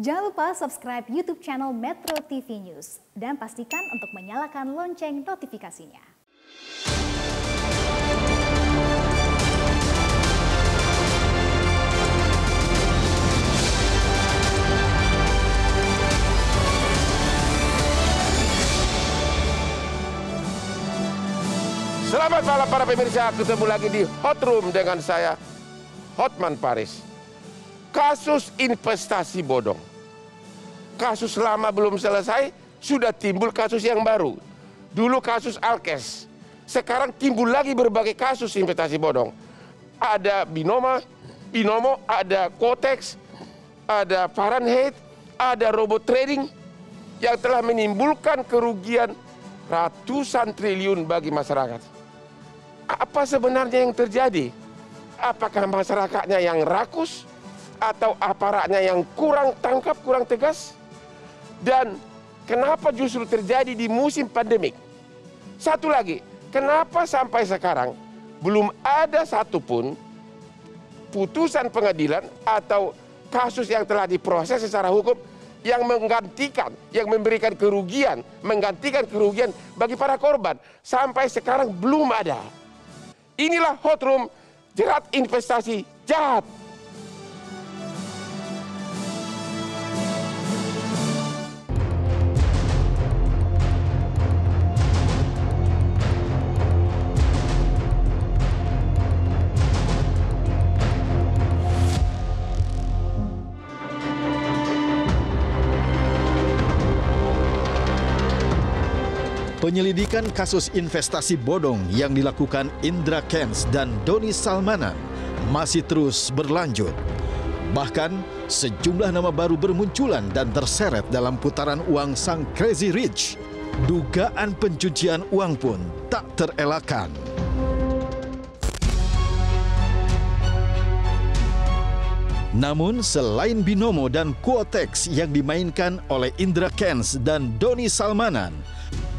Jangan lupa subscribe YouTube channel Metro TV News dan pastikan untuk menyalakan lonceng notifikasinya. Selamat malam para pemirsa, ketemu lagi di Hot Room dengan saya, Hotman Paris. Kasus investasi bodong. Kasus lama belum selesai, sudah timbul kasus yang baru. Dulu kasus Alkes, sekarang timbul lagi berbagai kasus investasi bodong. Ada Binomo, ada Quotex, ada Fahrenheit, ada robot trading yang telah menimbulkan kerugian ratusan triliun bagi masyarakat. Apa sebenarnya yang terjadi? Apakah masyarakatnya yang rakus atau aparatnya yang kurang tangkap, kurang tegas? Dan kenapa justru terjadi di musim pandemik? Satu lagi, kenapa sampai sekarang belum ada satupun putusan pengadilan atau kasus yang telah diproses secara hukum yang menggantikan, yang memberikan kerugian, menggantikan kerugian bagi para korban? Sampai sekarang belum ada. Inilah Hot Room, jerat investasi jahat. Penyelidikan kasus investasi bodong yang dilakukan Indra Kents dan Doni Salmanan masih terus berlanjut. Bahkan sejumlah nama baru bermunculan dan terseret dalam putaran uang sang Crazy Rich. Dugaan pencucian uang pun tak terelakkan. Namun selain Binomo dan Quotex yang dimainkan oleh Indra Kents dan Doni Salmanan,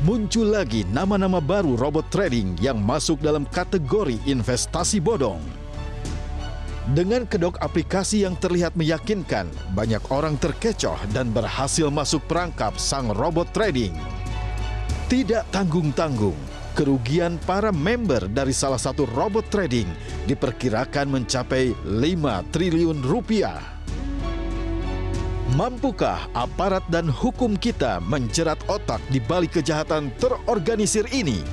muncul lagi nama-nama baru robot trading yang masuk dalam kategori investasi bodong. Dengan kedok aplikasi yang terlihat meyakinkan, banyak orang terkecoh dan berhasil masuk perangkap sang robot trading. Tidak tanggung-tanggung, kerugian para member dari salah satu robot trading diperkirakan mencapai 5 triliun rupiah. Mampukah aparat dan hukum kita menjerat otak di balik kejahatan terorganisir ini?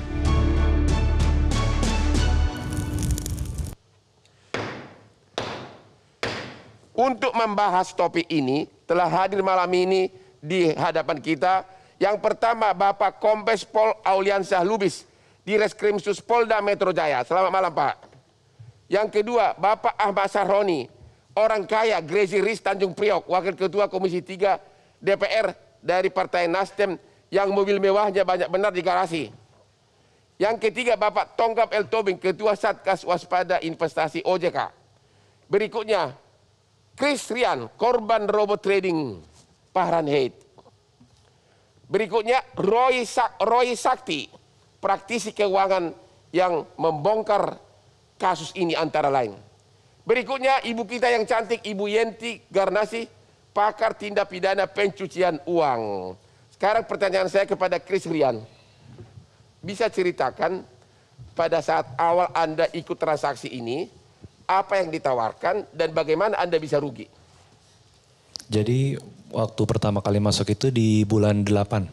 Untuk membahas topik ini, telah hadir malam ini di hadapan kita. Yang pertama, Bapak Kombes Pol Auliansyah Lubis, di Reskrimsus Polda Metro Jaya. Selamat malam, Pak. Yang kedua, Bapak Ahmad Sahroni, orang kaya Crazy Rich Tanjung Priok, Wakil Ketua Komisi 3 DPR dari Partai Nasdem yang mobil mewahnya banyak benar di garasi. Yang ketiga, Bapak Tonggap El Tobing, Ketua Satgas Waspada Investasi OJK. Berikutnya, Chris Rian, korban robot trading Fahrenheit. Berikutnya, Roy Sakti, praktisi keuangan yang membongkar kasus ini antara lain. Berikutnya, ibu kita yang cantik, Ibu Yenti Garnasi, pakar tindak pidana pencucian uang. Sekarang pertanyaan saya kepada Chris Rian. Bisa ceritakan pada saat awal Anda ikut transaksi ini, apa yang ditawarkan dan bagaimana Anda bisa rugi? Jadi waktu pertama kali masuk itu di bulan 8.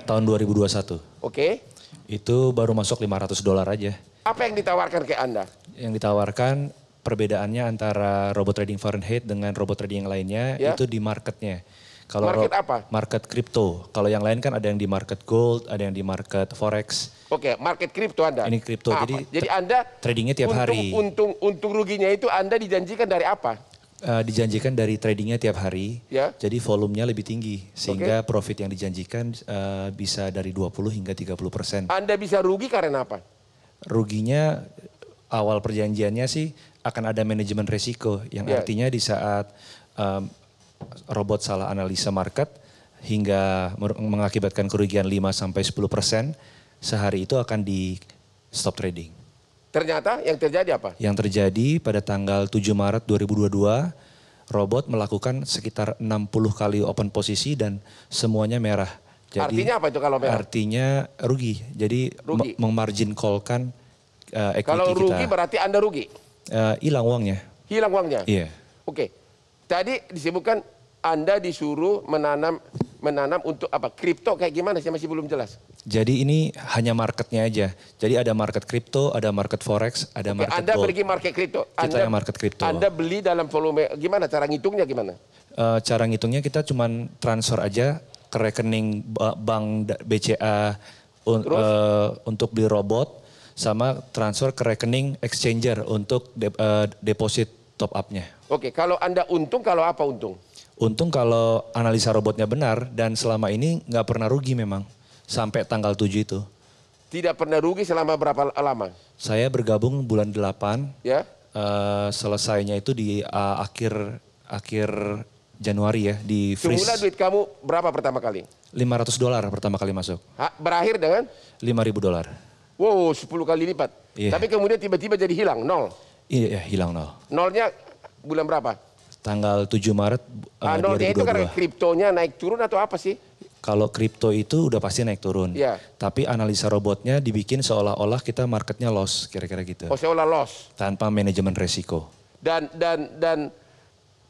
Tahun 2021. Oke. Itu baru masuk $500 aja. Apa yang ditawarkan ke Anda? Yang ditawarkan perbedaannya antara robot trading Fahrenheit dengan robot trading yang lainnya itu di marketnya. Kalau market apa? Market kripto. Kalau yang lain kan ada yang di market gold, ada yang di market forex. Oke, market kripto Anda. Ini kripto. Jadi Anda tradingnya tiap hari. Untung ruginya itu Anda dijanjikan dari apa? Dijanjikan dari tradingnya tiap hari. Ya. Jadi volumenya lebih tinggi sehingga profit yang dijanjikan bisa dari 20 hingga 30%. Anda bisa rugi karena apa? Ruginya awal perjanjiannya sih akan ada manajemen resiko yang artinya di saat robot salah analisa market hingga mengakibatkan kerugian 5-10%, sehari itu akan di stop trading. Ternyata yang terjadi apa? Yang terjadi pada tanggal 7 Maret 2022 robot melakukan sekitar 60 kali open posisi dan semuanya merah. Jadi, artinya apa itu kalau merah? Artinya rugi. Jadi memargin call-kan equity kita. Kalau rugi berarti Anda rugi? Hilang uangnya. Hilang uangnya? Iya. Oke. Tadi disebutkan Anda disuruh menanam untuk apa? Kripto kayak gimana sih, masih belum jelas. Jadi ini hanya marketnya aja. Jadi ada market kripto, ada market forex, ada market Anda gold. pergi market kripto. Kita yang market kripto. Anda beli dalam volume, gimana cara ngitungnya gimana? Cara ngitungnya kita cuman transfer aja ke rekening bank BCA untuk beli robot, sama transfer ke rekening exchanger untuk deposit top up-nya. Oke, kalau Anda untung, kalau apa untung? Untung kalau analisa robotnya benar dan selama ini nggak pernah rugi memang sampai tanggal 7 itu. Tidak pernah rugi selama berapa lama? Saya bergabung bulan 8, Ya. selesainya itu di akhir Januari ya, di freeze. Semula duit kamu berapa pertama kali? $500 pertama kali masuk. Berakhir dengan? $5.000. Wow, 10 kali lipat. Iya. Tapi kemudian tiba-tiba jadi hilang, nol. Iya, hilang nol. Nolnya bulan berapa? Tanggal 7 Maret nolnya 2022. itu karena kriptonya naik turun atau apa sih? Kalau kripto itu udah pasti naik turun. Iya. Tapi analisa robotnya dibikin seolah-olah kita marketnya loss, kira-kira gitu. Oh, seolah loss. Tanpa manajemen resiko. Dan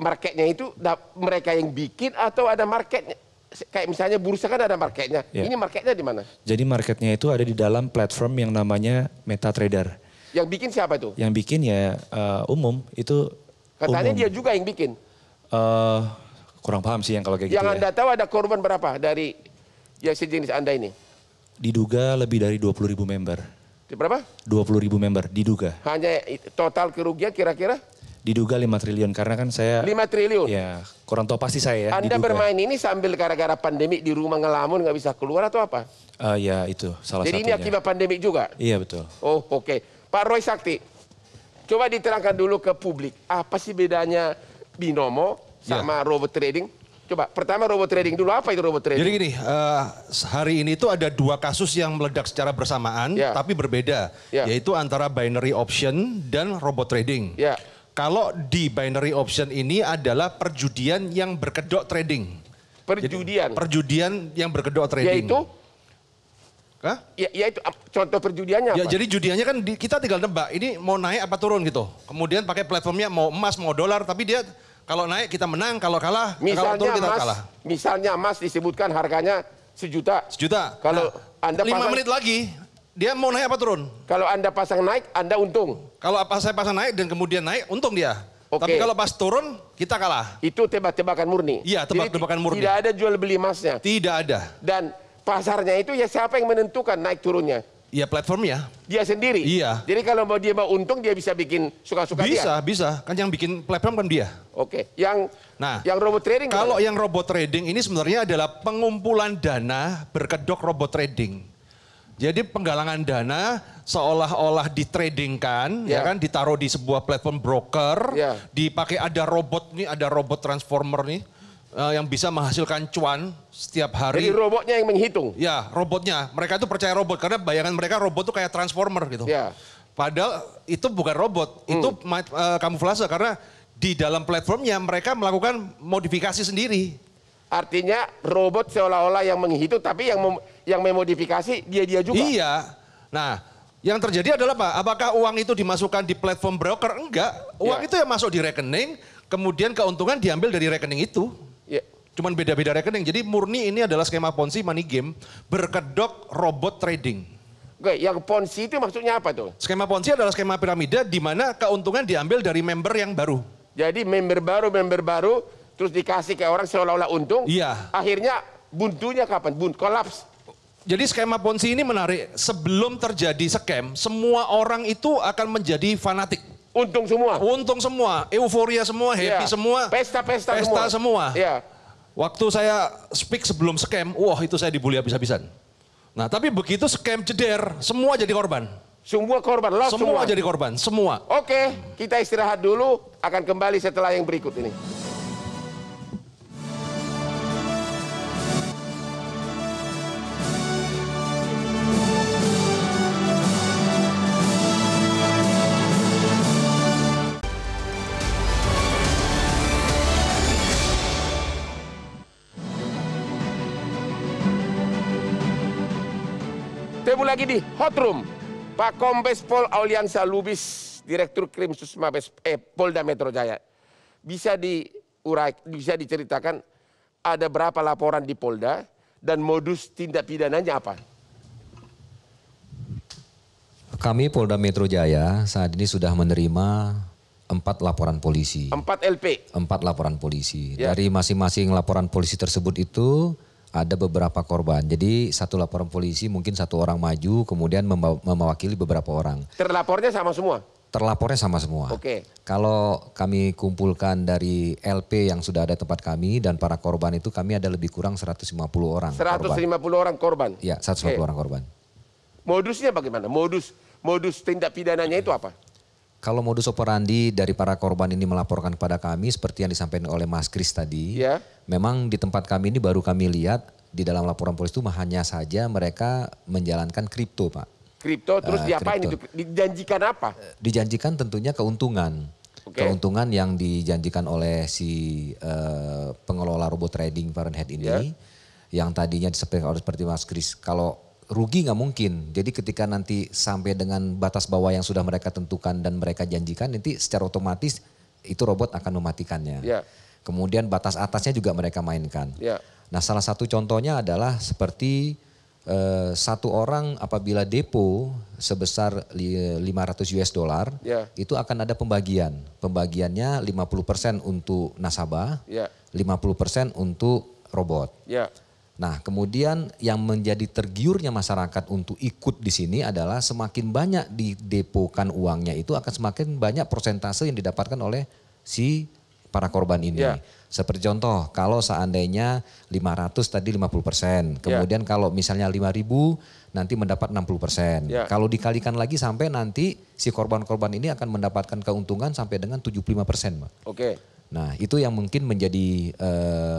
marketnya itu mereka yang bikin atau ada marketnya? Kayak misalnya bursa kan ada marketnya. Ya. Ini marketnya di mana? Jadi marketnya itu ada di dalam platform yang namanya MetaTrader. Yang bikin siapa itu? Yang bikin ya umum, itu Katanya umum. dia juga yang bikin. Kurang paham sih yang kalau kayak Yang gitu Anda tahu ada korban berapa dari yang sejenis Anda ini? Diduga lebih dari 20.000 member. Berapa? 20.000 member, diduga. Hanya total kerugian kira-kira? Diduga 5 triliun karena kan saya... 5 triliun? Ya, kurang tahu pasti saya ya. Anda diduga. bermain ini sambil gara-gara pandemi di rumah ngelamun nggak bisa keluar atau apa? Ya itu salah Jadi satunya. ini akibat pandemi juga? Iya betul. Oh oke. Pak Roy Sakti, coba diterangkan dulu ke publik. Apa sih bedanya binomo sama robot trading? Coba pertama robot trading dulu, apa itu robot trading? Jadi gini, hari ini itu ada dua kasus yang meledak secara bersamaan tapi berbeda. Yaitu antara binary option dan robot trading. Kalau di binary option ini adalah perjudian yang berkedok trading. Perjudian? Jadi, perjudian yang berkedok trading. Yaitu? Hah? Ya itu contoh perjudiannya apa? Ya jadi judiannya kan kita tinggal nebak, ini mau naik apa turun gitu. Kemudian pakai platformnya mau emas, mau dolar, tapi dia kalau naik kita menang, kalau kalah, kalau turun kita kalah. Misalnya emas disebutkan harganya 1 juta. 1 juta. Kalau Anda 5 menit lagi, dia mau naik apa turun? Kalau Anda pasang naik, Anda untung. Kalau saya pasang naik dan kemudian naik, untung dia. Tapi kalau pas turun, kita kalah. Itu tebak-tebakan murni? Iya, tebak-tebakan murni. Tidak ada jual beli emasnya? Tidak ada. Dan pasarnya itu ya siapa yang menentukan naik turunnya? Ya platformnya. Dia sendiri? Iya. Jadi kalau dia mau untung dia bisa bikin suka-suka dia? Bisa. Kan yang bikin platform kan dia. Oke. Yang robot trading? Kalau yang robot trading ini sebenarnya adalah pengumpulan dana berkedok robot trading. Jadi penggalangan dana seolah-olah ditradingkan, ya kan, ditaruh di sebuah platform broker, dipakai ada robot nih, ada robot transformer nih, yang bisa menghasilkan cuan setiap hari. Jadi robotnya yang menghitung? Ya, robotnya. Mereka itu percaya robot karena bayangan mereka robot itu kayak transformer gitu. Ya. Padahal itu bukan robot, itu kamuflase karena di dalam platformnya mereka melakukan modifikasi sendiri. Artinya robot seolah-olah yang menghitung, tapi yang memodifikasi dia juga? Iya. Nah, yang terjadi adalah apa? Apakah uang itu dimasukkan di platform broker? Enggak. Uang itu yang masuk di rekening, kemudian keuntungan diambil dari rekening itu. Cuman beda-beda rekening. Jadi murni ini adalah skema Ponzi money game berkedok robot trading. Oke, yang Ponzi itu maksudnya apa tuh? Skema Ponzi adalah skema piramida di mana keuntungan diambil dari member yang baru. Jadi member baru, terus dikasih ke orang seolah-olah untung. Iya. Akhirnya buntunya kapan? Kolaps. Jadi skema Ponzi ini menarik. Sebelum terjadi scam, semua orang itu akan menjadi fanatik. Untung semua? Untung semua. Euforia semua, happy semua. Pesta semua. Iya. Waktu saya speak sebelum scam, wah itu saya dibully habis-habisan. Nah tapi begitu scam jeder, semua jadi korban. Semua korban? Semua jadi korban, semua. Oke, kita istirahat dulu, akan kembali setelah yang berikut ini. Ketemu lagi di Hot Room. Pak Kombes Pol Auliansa Lubis, Direktur Krimsus Mabes Polda Metro Jaya. Bisa diceritakan ada berapa laporan di Polda dan modus tindak pidananya apa? Kami Polda Metro Jaya saat ini sudah menerima 4 laporan polisi. 4 LP? 4 laporan polisi. Ya. Dari masing-masing laporan polisi tersebut itu ada beberapa korban. Jadi satu laporan polisi mungkin satu orang maju kemudian mewakili beberapa orang. Terlapornya sama semua? Terlapornya sama semua. Oke. Kalau kami kumpulkan dari LP yang sudah ada tempat kami dan para korban itu kami ada lebih kurang 150 orang. 150 orang korban? Ya, 150 orang korban. Modusnya bagaimana? Modus tindak pidananya itu apa? Kalau modus operandi dari para korban ini melaporkan kepada kami seperti yang disampaikan oleh Mas Kris tadi, Ya. memang di tempat kami ini baru kami lihat di dalam laporan polisi itu hanya saja mereka menjalankan kripto, Pak. Kripto terus diapain itu? Dijanjikan apa? Dijanjikan tentunya keuntungan. Oke. Keuntungan yang dijanjikan oleh si pengelola robot trading Fahrenheit ini, Ya. yang tadinya disampaikan oleh seperti Mas Kris, kalau rugi nggak mungkin. Jadi ketika nanti sampai dengan batas bawah yang sudah mereka tentukan dan mereka janjikan, nanti secara otomatis itu robot akan mematikannya. Ya. Kemudian batas atasnya juga mereka mainkan. Ya. Nah, salah satu contohnya adalah seperti satu orang apabila depo sebesar 500 US dollar, Ya. itu akan ada pembagian. Pembagiannya 50% untuk nasabah, Ya. 50% untuk robot. Ya. Nah, kemudian yang menjadi tergiurnya masyarakat untuk ikut di sini adalah semakin banyak didepokan uangnya itu akan semakin banyak persentase yang didapatkan oleh si para korban ini. Ya. Seperti contoh, kalau seandainya 500 tadi 50%, kemudian kalau misalnya 5.000 nanti mendapat 60%. Ya. Kalau dikalikan lagi sampai nanti si korban-korban ini akan mendapatkan keuntungan sampai dengan 75%, Mbak. Oke. Nah, itu yang mungkin menjadi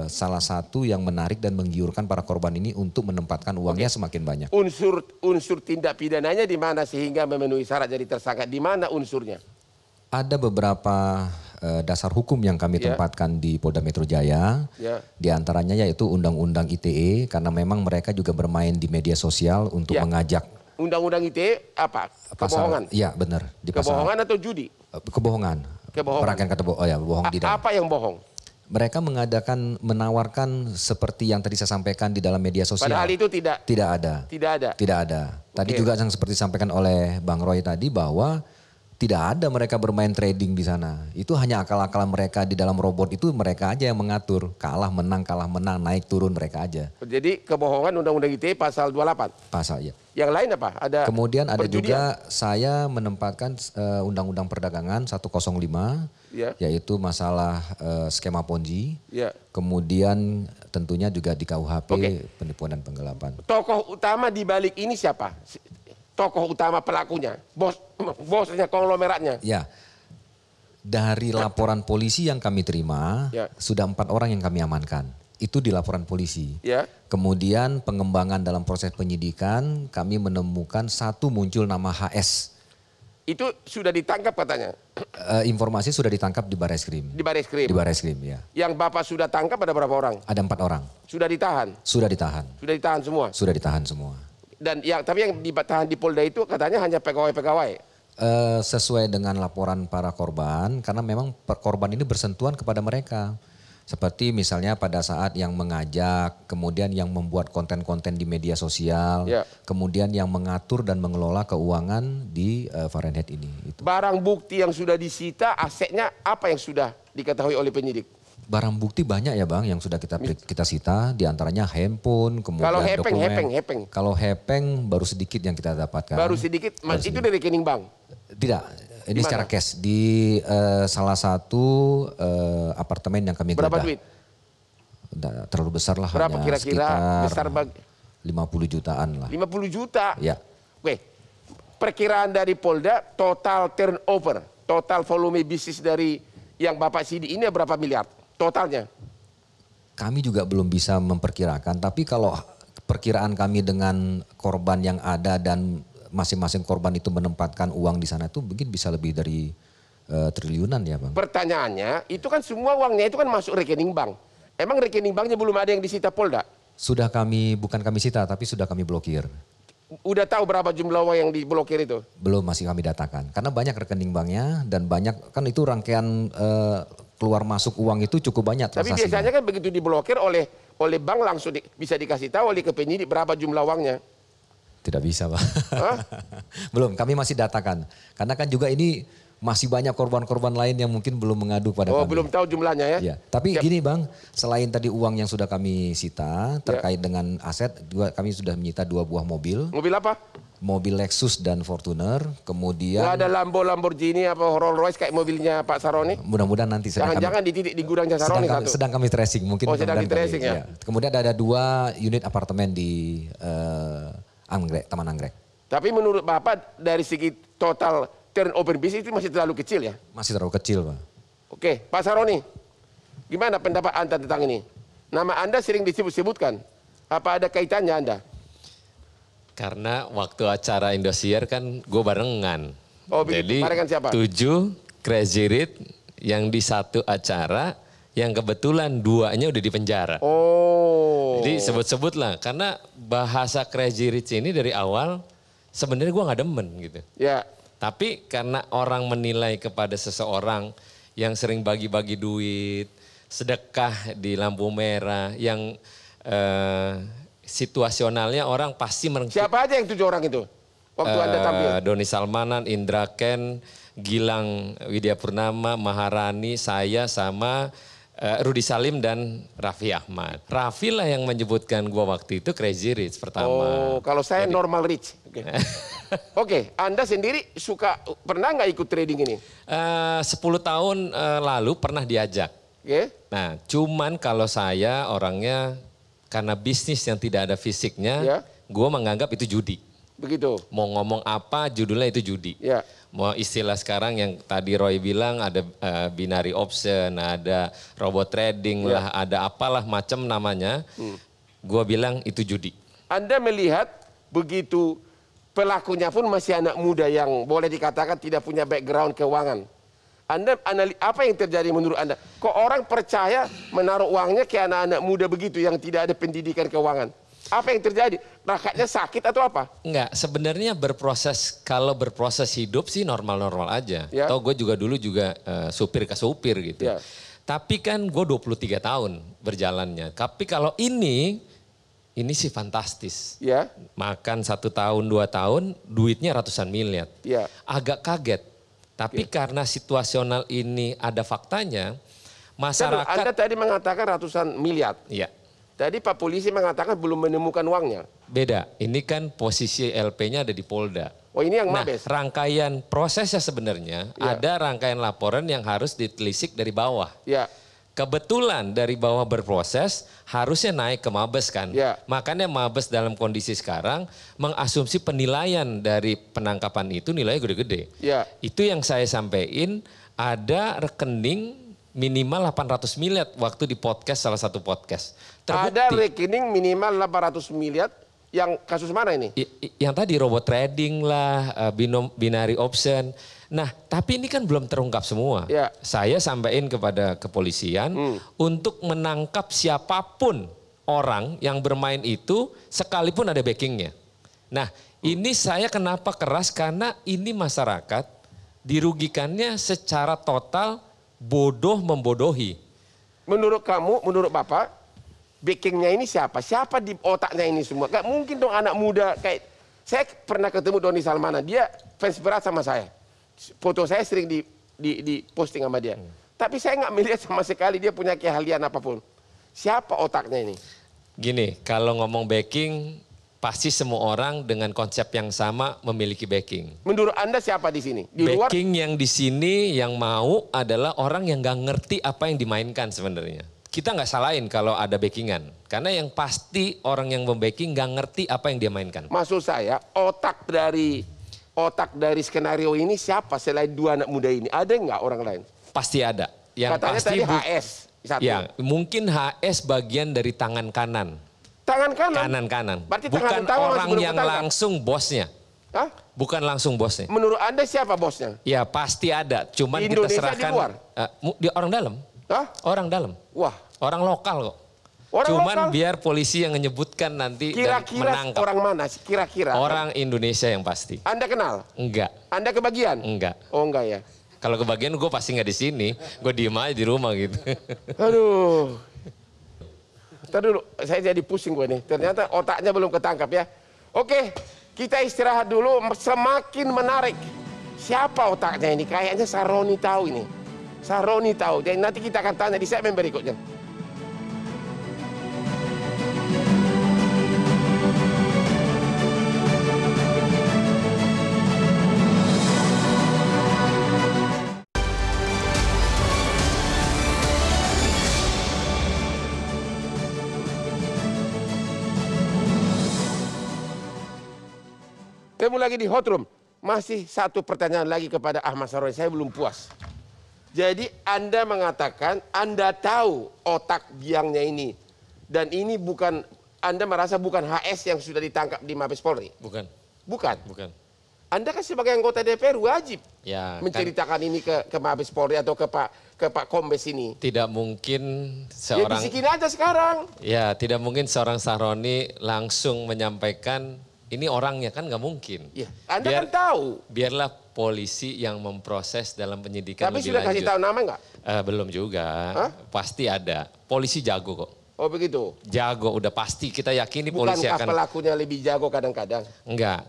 salah satu yang menarik dan menggiurkan para korban ini untuk menempatkan uangnya semakin banyak. Unsur tindak pidananya di mana sehingga memenuhi syarat jadi tersangka? Di mana unsurnya? Ada beberapa dasar hukum yang kami Ya. tempatkan di Polda Metro Jaya. Ya. Di antaranya yaitu Undang-Undang ITE karena memang mereka juga bermain di media sosial untuk Ya. mengajak Undang-undang ITE apa? Kebohongan? Iya, benar. Di pasal Kebohongan atau judi? kebohongan. Kebohongan. Rangkaian kata bohong di dalam. Apa yang bohong? Mereka menawarkan seperti yang tadi saya sampaikan di dalam media sosial. Padahal itu tidak ada. tidak ada. Tidak ada. Tadi Oke. juga yang seperti disampaikan oleh Bang Roy tadi bahwa tidak ada mereka bermain trading di sana. Itu hanya akal-akalan mereka di dalam robot itu mereka aja yang mengatur. Kalah menang, naik turun mereka aja. Jadi kebohongan Undang-Undang ITE pasal 28. Pasal ya. Yang lain apa? Ada Kemudian ada perjudian? juga saya menempatkan Undang-Undang Perdagangan 105 Ya. yaitu masalah skema Ponzi. Ya. Kemudian tentunya juga di KUHP Oke. penipuan dan penggelapan. Tokoh utama di balik ini siapa? Tokoh utama pelakunya, bosnya, konglomeratnya. Ya, dari laporan polisi yang kami terima, Ya. sudah 4 orang yang kami amankan. Itu di laporan polisi. Ya. Kemudian pengembangan dalam proses penyidikan, kami menemukan satu muncul nama HS. Itu sudah ditangkap katanya Informasi sudah ditangkap di Barreskrim. di Barreskrim. Di Barreskrim, ya. Yang Bapak sudah tangkap ada berapa orang? Ada 4 orang. Sudah ditahan? Sudah ditahan. Sudah ditahan semua? Sudah ditahan semua. Dan tapi yang ditahan di Polda itu katanya hanya pegawai-pegawai. Sesuai dengan laporan para korban, karena memang korban ini bersentuhan kepada mereka. Seperti misalnya pada saat yang mengajak, kemudian yang membuat konten-konten di media sosial, Ya. kemudian yang mengatur dan mengelola keuangan di Fahrenheit ini. Itu. Barang bukti yang sudah disita, asetnya apa yang sudah diketahui oleh penyidik? Barang bukti banyak ya Bang yang sudah kita sita, diantaranya handphone, kemudian Kalau dokumen. hepeng. Kalau hepeng baru sedikit yang kita dapatkan. Baru sedikit, itu dari rekening bank. Tidak, ini Di secara mana? cash di salah satu apartemen yang kami geledah. Berapa duit? Nggak terlalu besar lah, Berapa hanya kira-kira besar sekitar 50 jutaan lah. 50 juta. Ya, Oke, perkiraan dari Polda total turnover, total volume bisnis dari yang Bapak sidik ini berapa miliar totalnya? kami juga belum bisa memperkirakan, tapi kalau perkiraan kami dengan korban yang ada dan masing-masing korban itu menempatkan uang di sana itu mungkin bisa lebih dari triliunan ya Bang. Pertanyaannya, itu kan semua uangnya itu kan masuk rekening bank. Emang rekening banknya belum ada yang disita Polda? Bukan kami sita tapi sudah kami blokir. udah tahu berapa jumlah uang yang diblokir itu? Belum, masih kami datakan. Karena banyak rekening banknya dan banyak, kan itu rangkaian keluar masuk uang itu cukup banyak Tapi transaksinya. biasanya kan begitu diblokir oleh bank langsung bisa dikasih tahu oleh ke penyidik berapa jumlah uangnya. Tidak bisa, Pak. Belum, kami masih datakan. Karena kan juga ini masih banyak korban-korban lain yang mungkin belum mengadu pada kami. Belum tahu jumlahnya ya? Ya. Tapi gini Bang, selain tadi uang yang sudah kami sita terkait dengan aset, kami sudah menyita 2 buah mobil. Mobil apa? Mobil Lexus dan Fortuner, kemudian... Ada Lamborghini apa Rolls Royce kayak mobilnya Pak Saroni? Mudah-mudahan nanti Jangan-jangan di gudangnya Saroni satu. sedang kami tracing. Mungkin sedang di tracing ya? Kemudian ada 2 unit apartemen di Anggrek, Taman Anggrek. Tapi menurut Bapak dari segi total turnover bisnis itu masih terlalu kecil ya? Masih terlalu kecil, Pak. Oke, Pak Saroni, gimana pendapat Anda tentang ini? Nama Anda sering disebut-sebutkan. Apa ada kaitannya Anda? Karena waktu acara Indosiar kan gue barengan. Jadi barengan siapa? 7 Crazy Rich yang di satu acara yang kebetulan 2-nya udah di penjara. Jadi sebut-sebut lah karena bahasa Crazy Rich ini dari awal sebenarnya gue nggak demen gitu. Ya. Tapi karena orang menilai kepada seseorang yang sering bagi-bagi duit, sedekah di lampu merah, yang situasionalnya orang pasti Siapa aja yang 7 orang itu? Waktu Anda tampil? Doni Salmanan, Indra Ken, Gilang Widya Purnama, Maharani, saya sama Rudi Salim dan Raffi Ahmad. Raffi lah yang menyebutkan gua waktu itu Crazy Rich pertama. Kalau saya normal rich. Oke, Anda sendiri pernah nggak ikut trading ini? 10 tahun lalu pernah diajak. Nah, cuman kalau saya orangnya karena bisnis yang tidak ada fisiknya, gue menganggap itu judi. Begitu. Mau ngomong apa judulnya itu judi. Mau istilah sekarang yang tadi Roy bilang ada binary option, ada robot trading lah, ada apalah macam namanya. Gue bilang itu judi. Anda melihat begitu pelakunya pun masih anak muda yang boleh dikatakan tidak punya background keuangan. Anda apa yang terjadi menurut Anda? Kok orang percaya menaruh uangnya ke anak-anak muda begitu yang tidak ada pendidikan keuangan? Apa yang terjadi? Rakyatnya sakit atau apa? Enggak, sebenarnya kalau berproses hidup sih normal-normal aja. Atau gue juga dulu supir ke supir gitu. Tapi kan gue 23 tahun berjalannya. Tapi kalau ini sih fantastis. Makan 1 tahun, 2 tahun, duitnya ratusan miliar. Agak kaget. Tapi karena situasional ini ada faktanya, masyarakat... Anda tadi mengatakan ratusan miliar. Iya. Tadi Pak Polisi mengatakan belum menemukan uangnya. Beda, ini kan posisi LP-nya ada di Polda. Ini yang Mabes. Rangkaian prosesnya sebenarnya ada rangkaian laporan yang harus ditelisik dari bawah. Kebetulan dari bawah berproses harusnya naik ke Mabes kan. Makanya Mabes dalam kondisi sekarang mengasumsi penilaian dari penangkapan itu nilainya gede-gede. Itu yang saya sampaikan, ada rekening minimal 800 miliar waktu di podcast, salah satu podcast. Terbukti. Ada rekening minimal 800 miliar yang kasus mana ini? Yang tadi robot trading lah, binary option. Nah, tapi ini kan belum terungkap semua. Saya sampaikan kepada kepolisian untuk menangkap siapapun orang yang bermain itu sekalipun ada backingnya. Nah, ini saya kenapa keras karena ini masyarakat dirugikannya secara total bodoh membodohi. Menurut kamu, menurut Bapak, backingnya ini siapa? Siapa di otaknya ini semua? Gak mungkin dong anak muda kayak... Saya pernah ketemu Doni Salmanan, dia fans berat sama saya. Foto saya sering di posting sama dia. Tapi saya nggak melihat sama sekali dia punya keahlian apapun. Siapa otaknya ini? Gini, kalau ngomong backing, pasti semua orang dengan konsep yang sama memiliki backing. Menurut Anda siapa di sini? Di luar? Backing yang di sini yang mau adalah orang yang nggak ngerti apa yang dimainkan sebenarnya. Kita nggak salahin kalau ada backingan. Karena yang pasti orang yang membacking nggak ngerti apa yang dia mainkan. Maksud saya otak dari skenario ini siapa selain 2 anak muda ini? Ada nggak orang lain? Pasti ada. Yang katanya pasti tadi HS. Satu. Ya, mungkin HS bagian dari tangan kanan. Tangan kanan? Kanan kanan. Berarti bukan tangan orang yang langsung bosnya. Hah? Bukan langsung bosnya. Menurut Anda siapa bosnya? Ya pasti ada. Cuman di kita Indonesia, serahkan. di luar? Di orang dalam. Hah? Orang dalam. Wah. Orang lokal kok. Cuman lokal. Biar polisi yang menyebutkan nanti kira-kira menangkap. Orang mana? Kira-kira. Orang Indonesia yang pasti. Anda kenal? Enggak. Anda kebagian? Enggak. Oh enggak ya. Kalau kebagian gue pasti nggak di sini, gue diem aja di rumah gitu. Aduh. Ntar dulu, saya jadi pusing gue nih. Ternyata otaknya belum ketangkap ya. Oke, kita istirahat dulu. Semakin menarik. Siapa otaknya ini? Kayaknya Saroni tahu ini. Saroni tahu. Jadi nanti kita akan tanya di segmen berikutnya. Ketemu lagi di Hot Room. Masih satu pertanyaan lagi kepada Ahmad Saroni. Saya belum puas. Jadi Anda mengatakan Anda tahu otak biangnya ini. Dan ini bukan, Anda merasa bukan HS yang sudah ditangkap di Mabes Polri? Bukan. Bukan? Bukan. Anda kan sebagai anggota DPR wajib ya, menceritakan ini ke Mabes Polri atau ke Pak Kombes ini. Tidak mungkin seorang... Ya bisikin aja sekarang. Ya tidak mungkin seorang Saroni langsung menyampaikan ini orangnya, kan nggak mungkin. Ya, Anda kan tahu. Biarlah polisi yang memproses dalam penyidikan. Tapi sudah kasih tahu nama nggak? Belum juga. Hah? Pasti ada. Polisi jago kok. Oh begitu? Jago, udah pasti kita yakini polisi akan... Bukankah pelakunya lebih jago kadang-kadang? Enggak.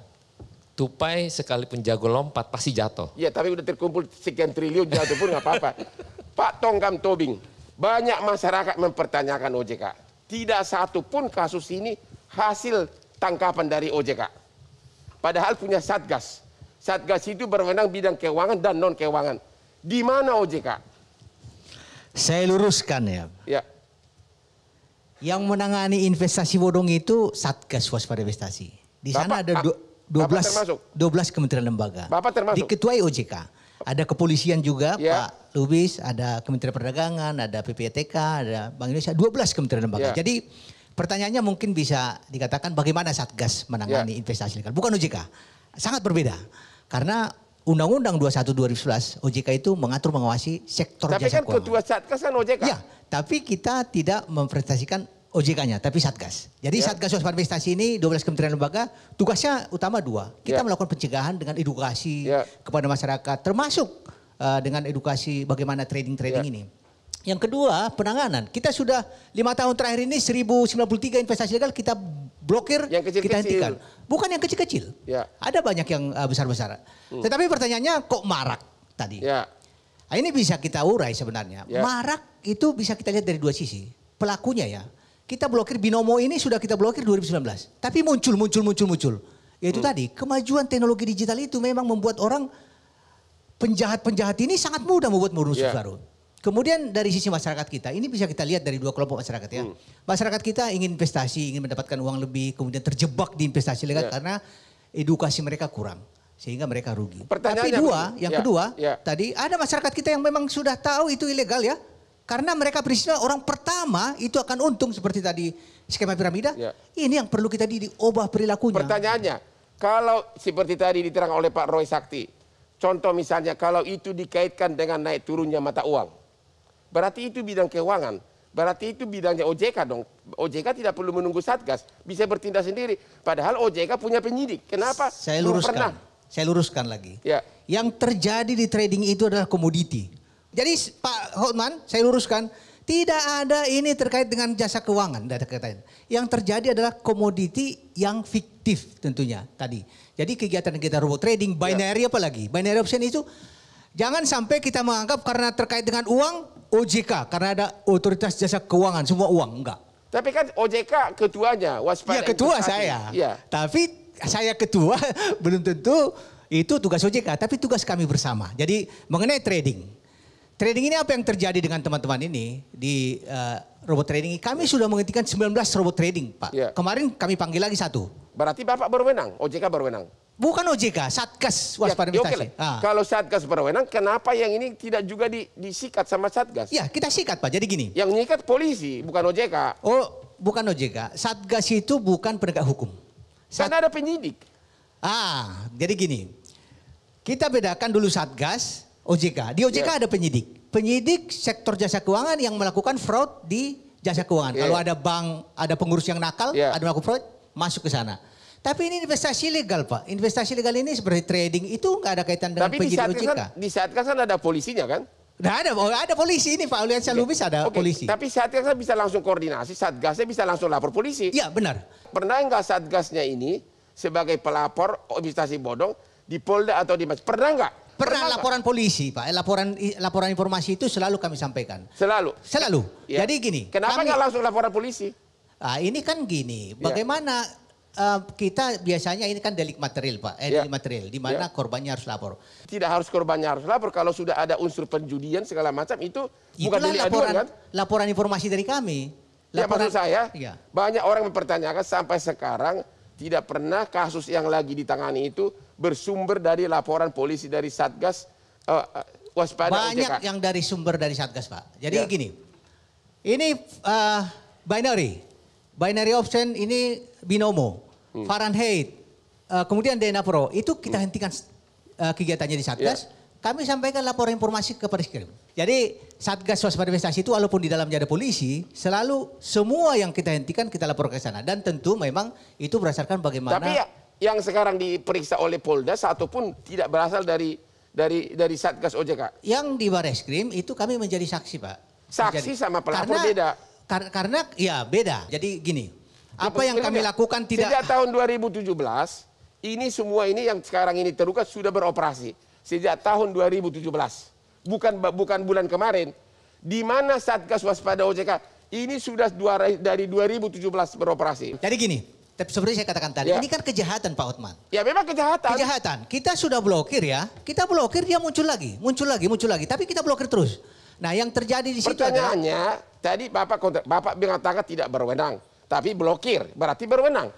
Tupai sekalipun jago lompat pasti jatuh. Iya, tapi udah terkumpul sekian triliun jatuh pun nggak apa-apa. Pak Tongam Tobing, banyak masyarakat mempertanyakan OJK. Tidak satu pun kasus ini hasil tangkapan dari OJK. Padahal punya Satgas. Satgas itu berwenang bidang keuangan dan non keuangan. Di mana OJK? Saya luruskan ya. Ya. Yang menangani investasi bodong itu Satgas Waspada Investasi. Di sana ada 12 kementerian lembaga. Bapak termasuk? Diketuai OJK. Ada kepolisian juga, ya. Pak Lubis, ada Kementerian Perdagangan, ada PPATK, ada Bank Indonesia, 12 kementerian lembaga. Ya. Jadi pertanyaannya mungkin bisa dikatakan bagaimana Satgas menangani investasi legal. Bukan OJK, sangat berbeda. Karena Undang-Undang 21 2011 OJK itu mengatur mengawasi sektor jasa keuangan. Tapi kan ketua Satgas kan OJK. Ya, tapi kita tidak mempresentasikan OJK-nya, tapi Satgas. Jadi Satgas Waspada Investasi ini 12 kementerian lembaga, tugasnya utama 2. Kita melakukan pencegahan dengan edukasi kepada masyarakat, termasuk dengan edukasi bagaimana trading ini. Yang kedua, penanganan. Kita sudah 5 tahun terakhir ini 1093 investasi legal kita blokir, kita hentikan. Bukan yang kecil-kecil. Ya. Ada banyak yang besar-besar. Tetapi pertanyaannya kok marak tadi? Ya. Nah, ini bisa kita urai sebenarnya. Ya. Marak itu bisa kita lihat dari 2 sisi. Pelakunya ya. Kita blokir binomo ini sudah kita blokir 2019. Tapi muncul. Yaitu tadi, kemajuan teknologi digital itu memang membuat orang penjahat-penjahat ini sangat mudah membuat modus baru. Kemudian dari sisi masyarakat kita, ini bisa kita lihat dari 2 kelompok masyarakat ya. Masyarakat kita ingin investasi, ingin mendapatkan uang lebih, kemudian terjebak di investasi legal karena edukasi mereka kurang. Sehingga mereka rugi. Tapi yang kedua, tadi ada masyarakat kita yang memang sudah tahu itu ilegal ya. Karena mereka prinsipnya orang pertama itu akan untung seperti tadi skema piramida. Ini yang perlu kita diubah perilakunya. Pertanyaannya, kalau seperti tadi diterang oleh Pak Roy Sakti. Contoh misalnya kalau itu dikaitkan dengan naik turunnya mata uang. Berarti itu bidang keuangan. Berarti itu bidangnya OJK dong. OJK tidak perlu menunggu Satgas. Bisa bertindak sendiri. Padahal OJK punya penyidik. Kenapa? Saya luruskan lagi. Ya. Yang terjadi di trading itu adalah komoditi. Jadi Pak Hotman, saya luruskan. Tidak ada ini terkait dengan jasa keuangan. Tidak ada kaitan. Yang terjadi adalah komoditi yang fiktif tentunya tadi. Jadi kegiatan kita robot trading, binary apalagi. Binary option itu jangan sampai kita menganggap karena terkait dengan uang, OJK. Karena ada otoritas jasa keuangan, semua uang. Enggak. Tapi kan OJK ketuanya, waspada. Ya ketua saya. Ya. Tapi saya ketua belum tentu itu tugas OJK. Tapi tugas kami bersama. Jadi mengenai trading. Trading ini apa yang terjadi dengan teman-teman ini di robot trading ini? Kami sudah menghentikan 19 robot trading, Pak. Ya. Kemarin kami panggil lagi 1. Berarti Bapak berwenang, OJK berwenang? Bukan OJK, Satgas Waspada Investasi. Kalau Satgas berwenang, kenapa yang ini tidak juga disikat sama Satgas? Ya, kita sikat, Pak. Jadi gini. Yang nyikat polisi, bukan OJK. Oh, bukan OJK. Satgas itu bukan penegak hukum. Karena ada penyidik. Jadi gini. Kita bedakan dulu Satgas, OJK. Di OJK ada penyidik. Penyidik sektor jasa keuangan yang melakukan fraud di jasa keuangan. Kalau ada bank, ada pengurus yang nakal, ada melakukan fraud, masuk ke sana. Tapi ini investasi ilegal, Pak. Investasi ilegal ini seperti trading itu nggak ada kaitan dengan penyidik OJK. Tapi di Satgas kan ada polisinya kan? Nah, ada polisi ini Pak Auliansyah Lubis ada polisi. Tapi Satgas bisa langsung koordinasi, Satgasnya bisa langsung lapor polisi. Iya benar. Pernah nggak Satgasnya ini sebagai pelapor investasi bodong di Polda atau di Mas? Pernah nggak? Pernah laporan polisi Pak, laporan informasi itu selalu kami sampaikan. Selalu? Selalu. Ya. Jadi gini. Kenapa nggak langsung laporan polisi? Nah, ini kan gini, bagaimana kita biasanya ini kan delik material Pak, delik material di mana korbannya harus lapor. Tidak harus korbannya harus lapor, kalau sudah ada unsur penjudian segala macam itu bukan delik aduan kan? Laporan informasi dari kami. Maksud saya, banyak orang mempertanyakan sampai sekarang tidak pernah kasus yang lagi ditangani itu bersumber dari laporan polisi dari Satgas waspada banyak OJK. Yang dari sumber dari Satgas Pak. Jadi gini, ini binary option ini binomo. Fahrenheit, kemudian DNA Pro, itu kita hentikan kegiatannya di Satgas. Kami sampaikan laporan informasi ke Baris-Krim. Jadi Satgas Waspada Investasi itu walaupun di dalamnya ada polisi, selalu semua yang kita hentikan kita laporkan ke sana. Dan tentu memang itu berdasarkan bagaimana. Tapi yang sekarang diperiksa oleh Polda satu pun tidak berasal dari Satgas OJK. Yang di Baris-Krim itu kami menjadi saksi Pak. Saksi sama pelapor beda. Karena ya beda. Jadi gini. Apa yang kami lakukan tidak... Sejak tahun 2017, ini semua ini yang sekarang ini terluka sudah beroperasi. Sejak tahun 2017. Bukan bulan kemarin. Di mana Satgas Waspada OJK ini sudah dari 2017 beroperasi. Jadi gini, seperti saya katakan tadi, ini kan kejahatan Pak Hotman. Ya memang kejahatan. Kejahatan. Kita sudah blokir ya. Kita blokir dia muncul lagi. Tapi kita blokir terus. Nah yang terjadi di situ pertanyaannya, tadi Bapak mengatakan tidak berwenang. Tapi blokir, berarti berwenang.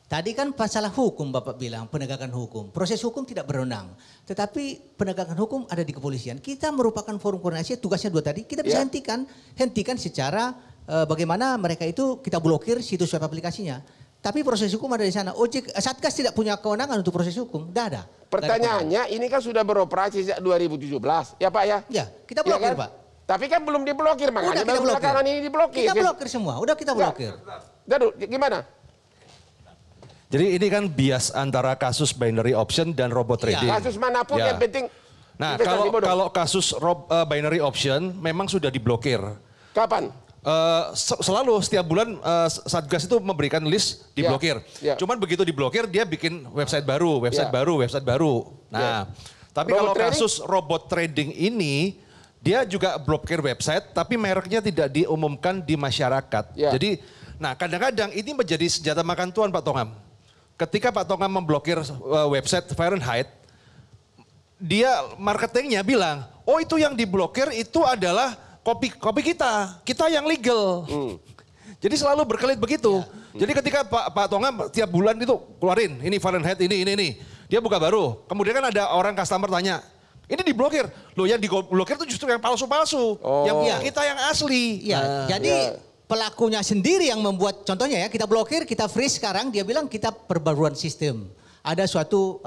Tadi kan masalah hukum Bapak bilang, penegakan hukum. Proses hukum tidak berwenang. Tetapi penegakan hukum ada di kepolisian. Kita merupakan forum koordinasi, tugasnya dua tadi. Kita bisa hentikan secara bagaimana mereka itu kita blokir situs web aplikasinya. Tapi proses hukum ada di sana. Satgas tidak punya kewenangan untuk proses hukum. Tidak ada. Pertanyaannya ini kan sudah beroperasi sejak 2017. Ya Pak ya? Ya, kita blokir Pak. Tapi kan belum diblokir, makanya baru belakangan ini diblokir. Kita blokir semua, udah kita blokir. Dadu, gimana? Jadi ini kan bias antara kasus binary option dan robot trading. Kasus manapun yang penting. Nah kalau kasus binary option memang sudah diblokir. Kapan? Selalu setiap bulan Satgas itu memberikan list diblokir. Cuman begitu diblokir dia bikin website baru. Nah, tapi kalau kasus robot trading ini dia juga blokir website tapi mereknya tidak diumumkan di masyarakat. Jadi nah kadang-kadang ini menjadi senjata makan tuan Pak Tongam. Ketika Pak Tongam memblokir website Fahrenheit, dia marketingnya bilang, oh itu yang diblokir itu adalah kopi kita yang legal. Jadi selalu berkelit begitu. Jadi ketika Pak Tongam tiap bulan itu keluarin, ini Fahrenheit ini, dia buka baru. Kemudian kan ada orang customer tanya, ini diblokir. Loh yang diblokir itu justru yang palsu-palsu. Yang kita yang asli. Jadi pelakunya sendiri yang membuat, contohnya ya kita blokir, kita freeze sekarang, dia bilang kita perbaruan sistem. Ada suatu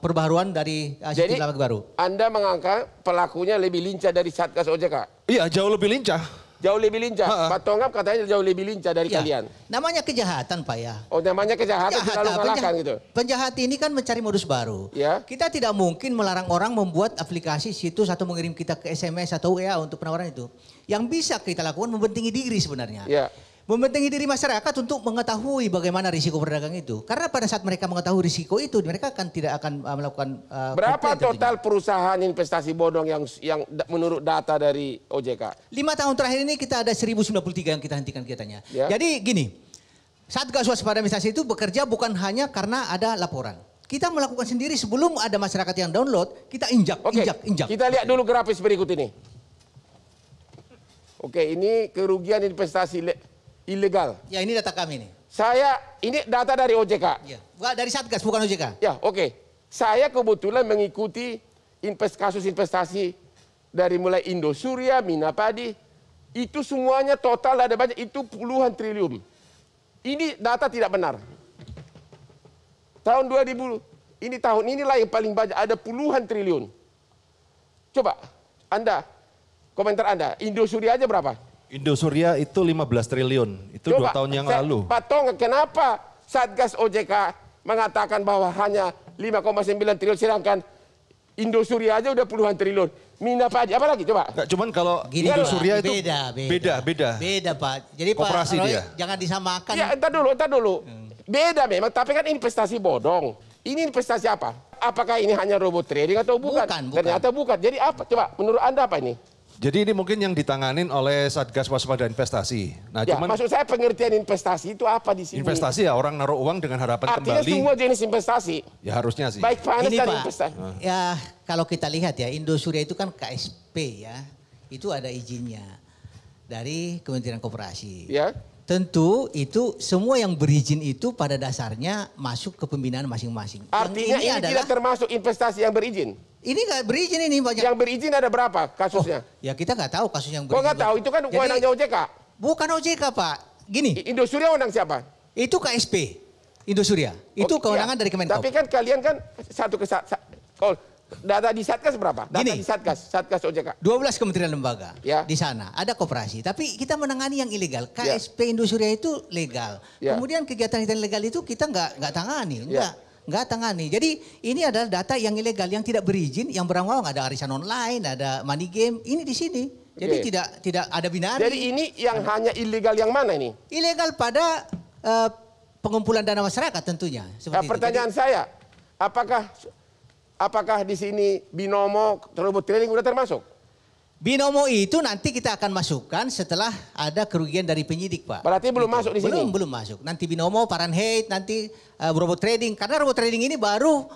perbaruan dari sistem lama baru. Anda menganggap pelakunya lebih lincah dari Satgas OJK? Iya, jauh lebih lincah. Jauh lebih lincah. Pak Tongam katanya jauh lebih lincah dari kalian. Namanya kejahatan Pak ya. Oh namanya kejahatan selalu mengalahkan gitu. Penjahat ini kan mencari modus baru. Kita tidak mungkin melarang orang membuat aplikasi situs atau mengirim kita ke SMS atau WA untuk penawaran itu. Yang bisa kita lakukan membentengi diri sebenarnya. Membentengi diri masyarakat untuk mengetahui bagaimana risiko berdagang itu. Karena pada saat mereka mengetahui risiko itu, mereka tidak akan melakukan berapa total perusahaan investasi bodong yang menurut data dari OJK? 5 tahun terakhir ini kita ada 1093 yang kita hentikan kegiatannya. Jadi gini, Satgas Waspada Investasi itu bekerja bukan hanya karena ada laporan. Kita melakukan sendiri sebelum ada masyarakat yang download, kita injak. Kita lihat dulu grafis berikut ini. Ini kerugian investasi ilegal. Ya ini data kami nih. Ini data dari OJK. Dari Satgas bukan OJK. Saya kebetulan mengikuti kasus investasi dari mulai Indosuria, Minapadi. Itu semuanya total ada banyak, itu puluhan triliun. Ini data tidak benar. Tahun 2000, tahun inilah yang paling banyak, ada puluhan triliun. Coba, komentar Anda, Indosuria aja berapa? Indosuria itu 15 triliun, itu Coba, 2 tahun yang lalu. Pak Tong, kenapa Satgas OJK mengatakan bahwa hanya 5,9 triliun sedangkan Indosuria aja udah puluhan triliun. Mina Pak Haji, apa lagi coba? Nggak, cuman kalau Gini, Indosuria Pak, itu beda. Beda Pak. Jadi Koperasi Pak Roy dia. jangan disamakan. Ya entar dulu. Beda memang, tapi kan investasi bodong. Ini investasi apa? Apakah ini hanya robot trading atau bukan? Bukan. Ternyata bukan. Jadi apa? Coba menurut Anda apa ini? Jadi ini mungkin yang ditanganin oleh Satgas Waspada Investasi. Nah, Ya, cuman maksud saya pengertian investasi itu apa di sini? investasi ya orang naruh uang dengan harapan Artinya kembali. semua jenis investasi. Ya harusnya sih. Baik finance Ini dan Pak, investasi. ya kalau kita lihat ya Indosuria itu kan KSP ya. Itu ada izinnya dari Kementerian Koperasi. Ya. Tentu itu semua yang berizin itu pada dasarnya masuk ke pembinaan masing-masing. Artinya ini tidak termasuk investasi yang berizin. Ini nggak berizin ini banyak. Yang berizin ada berapa kasusnya? Ya kita nggak tahu kasus yang Kok berizin. nggak tahu? Itu kan wewenangnya OJK. Bukan OJK Pak. Gini, Indosuria wewenang siapa? itu KSP Indosuria. Itu Oke, kewenangan iya. dari Kemenko. Tapi kan kalian kan satu kalau data di Satgas berapa? Data Gini. di Satgas OJK. 12 kementerian lembaga Ya. di sana ada koperasi, tapi kita menangani yang ilegal. KSP Indosuria itu legal. Ya. Kemudian kegiatan ilegal itu kita nggak tangani, Ya. nggak tangani. Jadi ini adalah data yang ilegal yang tidak berizin, yang berawang ada arisan online, ada money game. Ini di sini. Jadi Oke. tidak ada binari. Jadi ini yang hanya ilegal yang mana ini? Ilegal pada pengumpulan dana masyarakat tentunya. Seperti itu. Pertanyaan saya, apakah di sini binomo robot trading udah termasuk? Binomo itu nanti kita akan masukkan setelah ada kerugian dari penyidik Pak. Berarti belum masuk di sini? Belum masuk. Nanti binomo, Fahrenheit, nanti robot trading. Karena robot trading ini baru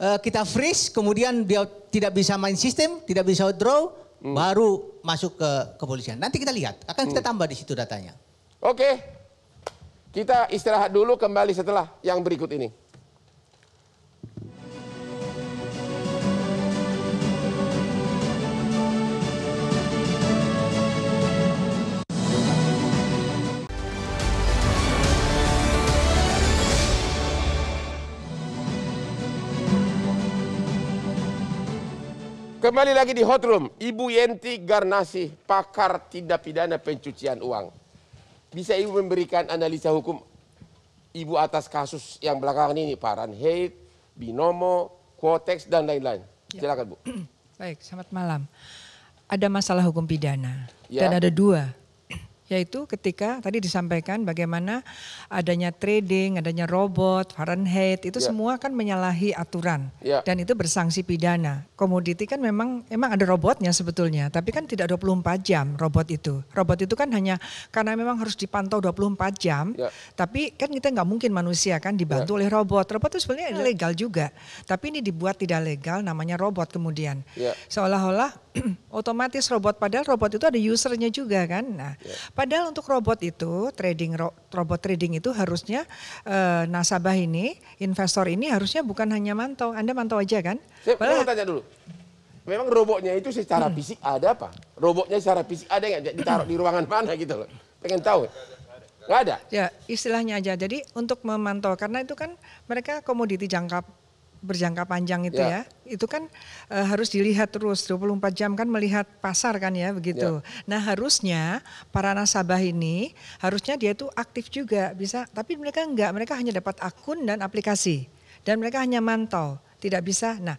kita freeze, kemudian dia tidak bisa main sistem, tidak bisa withdraw, baru masuk ke kepolisian. Nanti kita lihat, akan kita tambah di situ datanya. Oke, kita istirahat dulu, kembali setelah yang berikut ini. Kembali lagi di Hot Room, Ibu Yenti Garnasih, pakar tindak pidana pencucian uang. Bisa Ibu memberikan analisa hukum Ibu atas kasus yang belakangan ini, Fahrenheit, binomo, quotex, dan lain-lain. Silakan Bu. Baik, selamat malam. Ada masalah hukum pidana Ya. dan ada dua. Yaitu ketika tadi disampaikan bagaimana adanya trading, adanya robot, Fahrenheit, itu semua kan menyalahi aturan. Dan itu bersanksi pidana. Komoditi kan memang ada robotnya sebetulnya, tapi kan tidak 24 jam robot itu. Robot itu kan hanya karena memang harus dipantau 24 jam, tapi kan kita nggak mungkin manusia kan dibantu oleh robot. Robot itu sebenarnya legal juga, tapi ini dibuat tidak legal namanya robot kemudian. Seolah-olah otomatis robot, padahal robot itu ada usernya juga kan. Nah, padahal untuk robot itu, robot trading itu harusnya nasabah ini, investor ini harusnya bukan hanya mantau. Anda mantau aja kan? Saya mau tanya dulu. Memang robotnya itu secara fisik ada apa? Robotnya secara fisik ada nggak? Ditaruh di ruangan mana gitu loh? Pengen tahu. Nggak ada? Ya istilahnya aja. Jadi untuk memantau, karena itu kan mereka komoditi berjangka panjang itu ya, itu kan harus dilihat terus 24 jam kan, melihat pasar kan ya begitu. Nah harusnya para nasabah ini harusnya dia itu aktif juga bisa, tapi mereka enggak, mereka hanya dapat akun dan aplikasi dan mereka hanya mantau, tidak bisa. Nah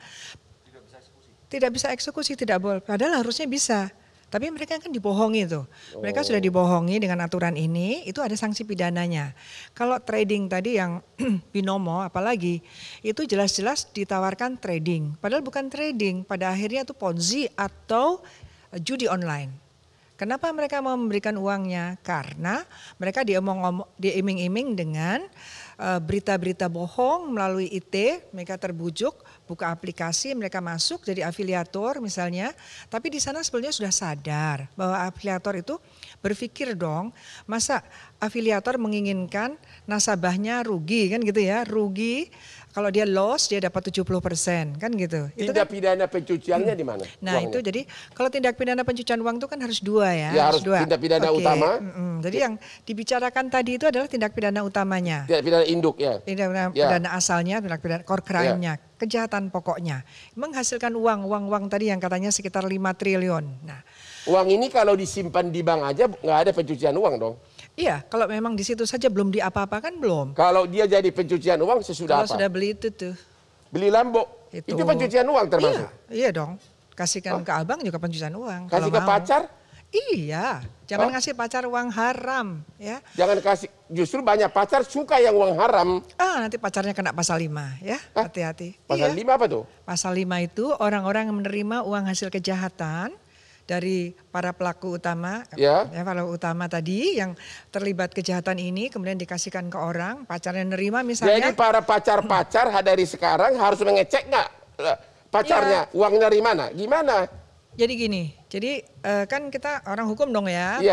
tidak bisa eksekusi, tidak boleh, padahal harusnya bisa. Tapi mereka kan dibohongi tuh. Mereka sudah dibohongi dengan aturan ini, itu ada sanksi pidananya. Kalau trading tadi yang binomo apalagi, itu jelas-jelas ditawarkan trading. Padahal bukan trading, pada akhirnya itu ponzi atau judi online. Kenapa mereka mau memberikan uangnya? Karena mereka diiming-iming dengan berita-berita bohong melalui IT, mereka terbujuk, buka aplikasi, mereka masuk jadi afiliator misalnya. Tapi di sana sebenarnya sudah sadar bahwa afiliator itu berpikir dong, masa afiliator menginginkan nasabahnya rugi kan gitu ya, rugi. Kalau dia loss dia dapat 70% kan gitu. Tindak pidana pencuciannya di mana? Nah uangnya? Itu jadi kalau tindak pidana pencucian uang itu kan harus dua ya. Ya harus dua. Tindak pidana utama. Jadi yang dibicarakan tadi itu adalah tindak pidana utamanya. Tindak pidana induk ya. Tindak pidana asalnya, tindak pidana core crime-nya, kejahatan pokoknya. Menghasilkan uang tadi yang katanya sekitar 5 triliun. Nah Uang ini kalau disimpan di bank aja nggak ada pencucian uang dong. Iya, kalau memang di situ saja belum diapa-apakan belum. Kalau dia jadi pencucian uang sesudah kalau apa? Sudah beli itu tuh. Beli Lambo, itu pencucian uang termasuk? Iya dong, kasihkan ke abang juga pencucian uang. Kasih ke pacar? Iya, jangan ngasih pacar uang haram ya. Jangan kasih, justru banyak pacar suka yang uang haram. Nanti pacarnya kena pasal 5 ya, hati-hati. Pasal 5 apa tuh? Pasal 5 itu orang-orang yang menerima uang hasil kejahatan dari para pelaku utama, pelaku utama tadi yang terlibat kejahatan ini kemudian dikasihkan ke orang, pacarnya nerima misalnya. Jadi para pacar-pacar dari sekarang harus mengecek nggak pacarnya uangnya dari mana, gimana? Jadi gini, kan kita orang hukum dong ya.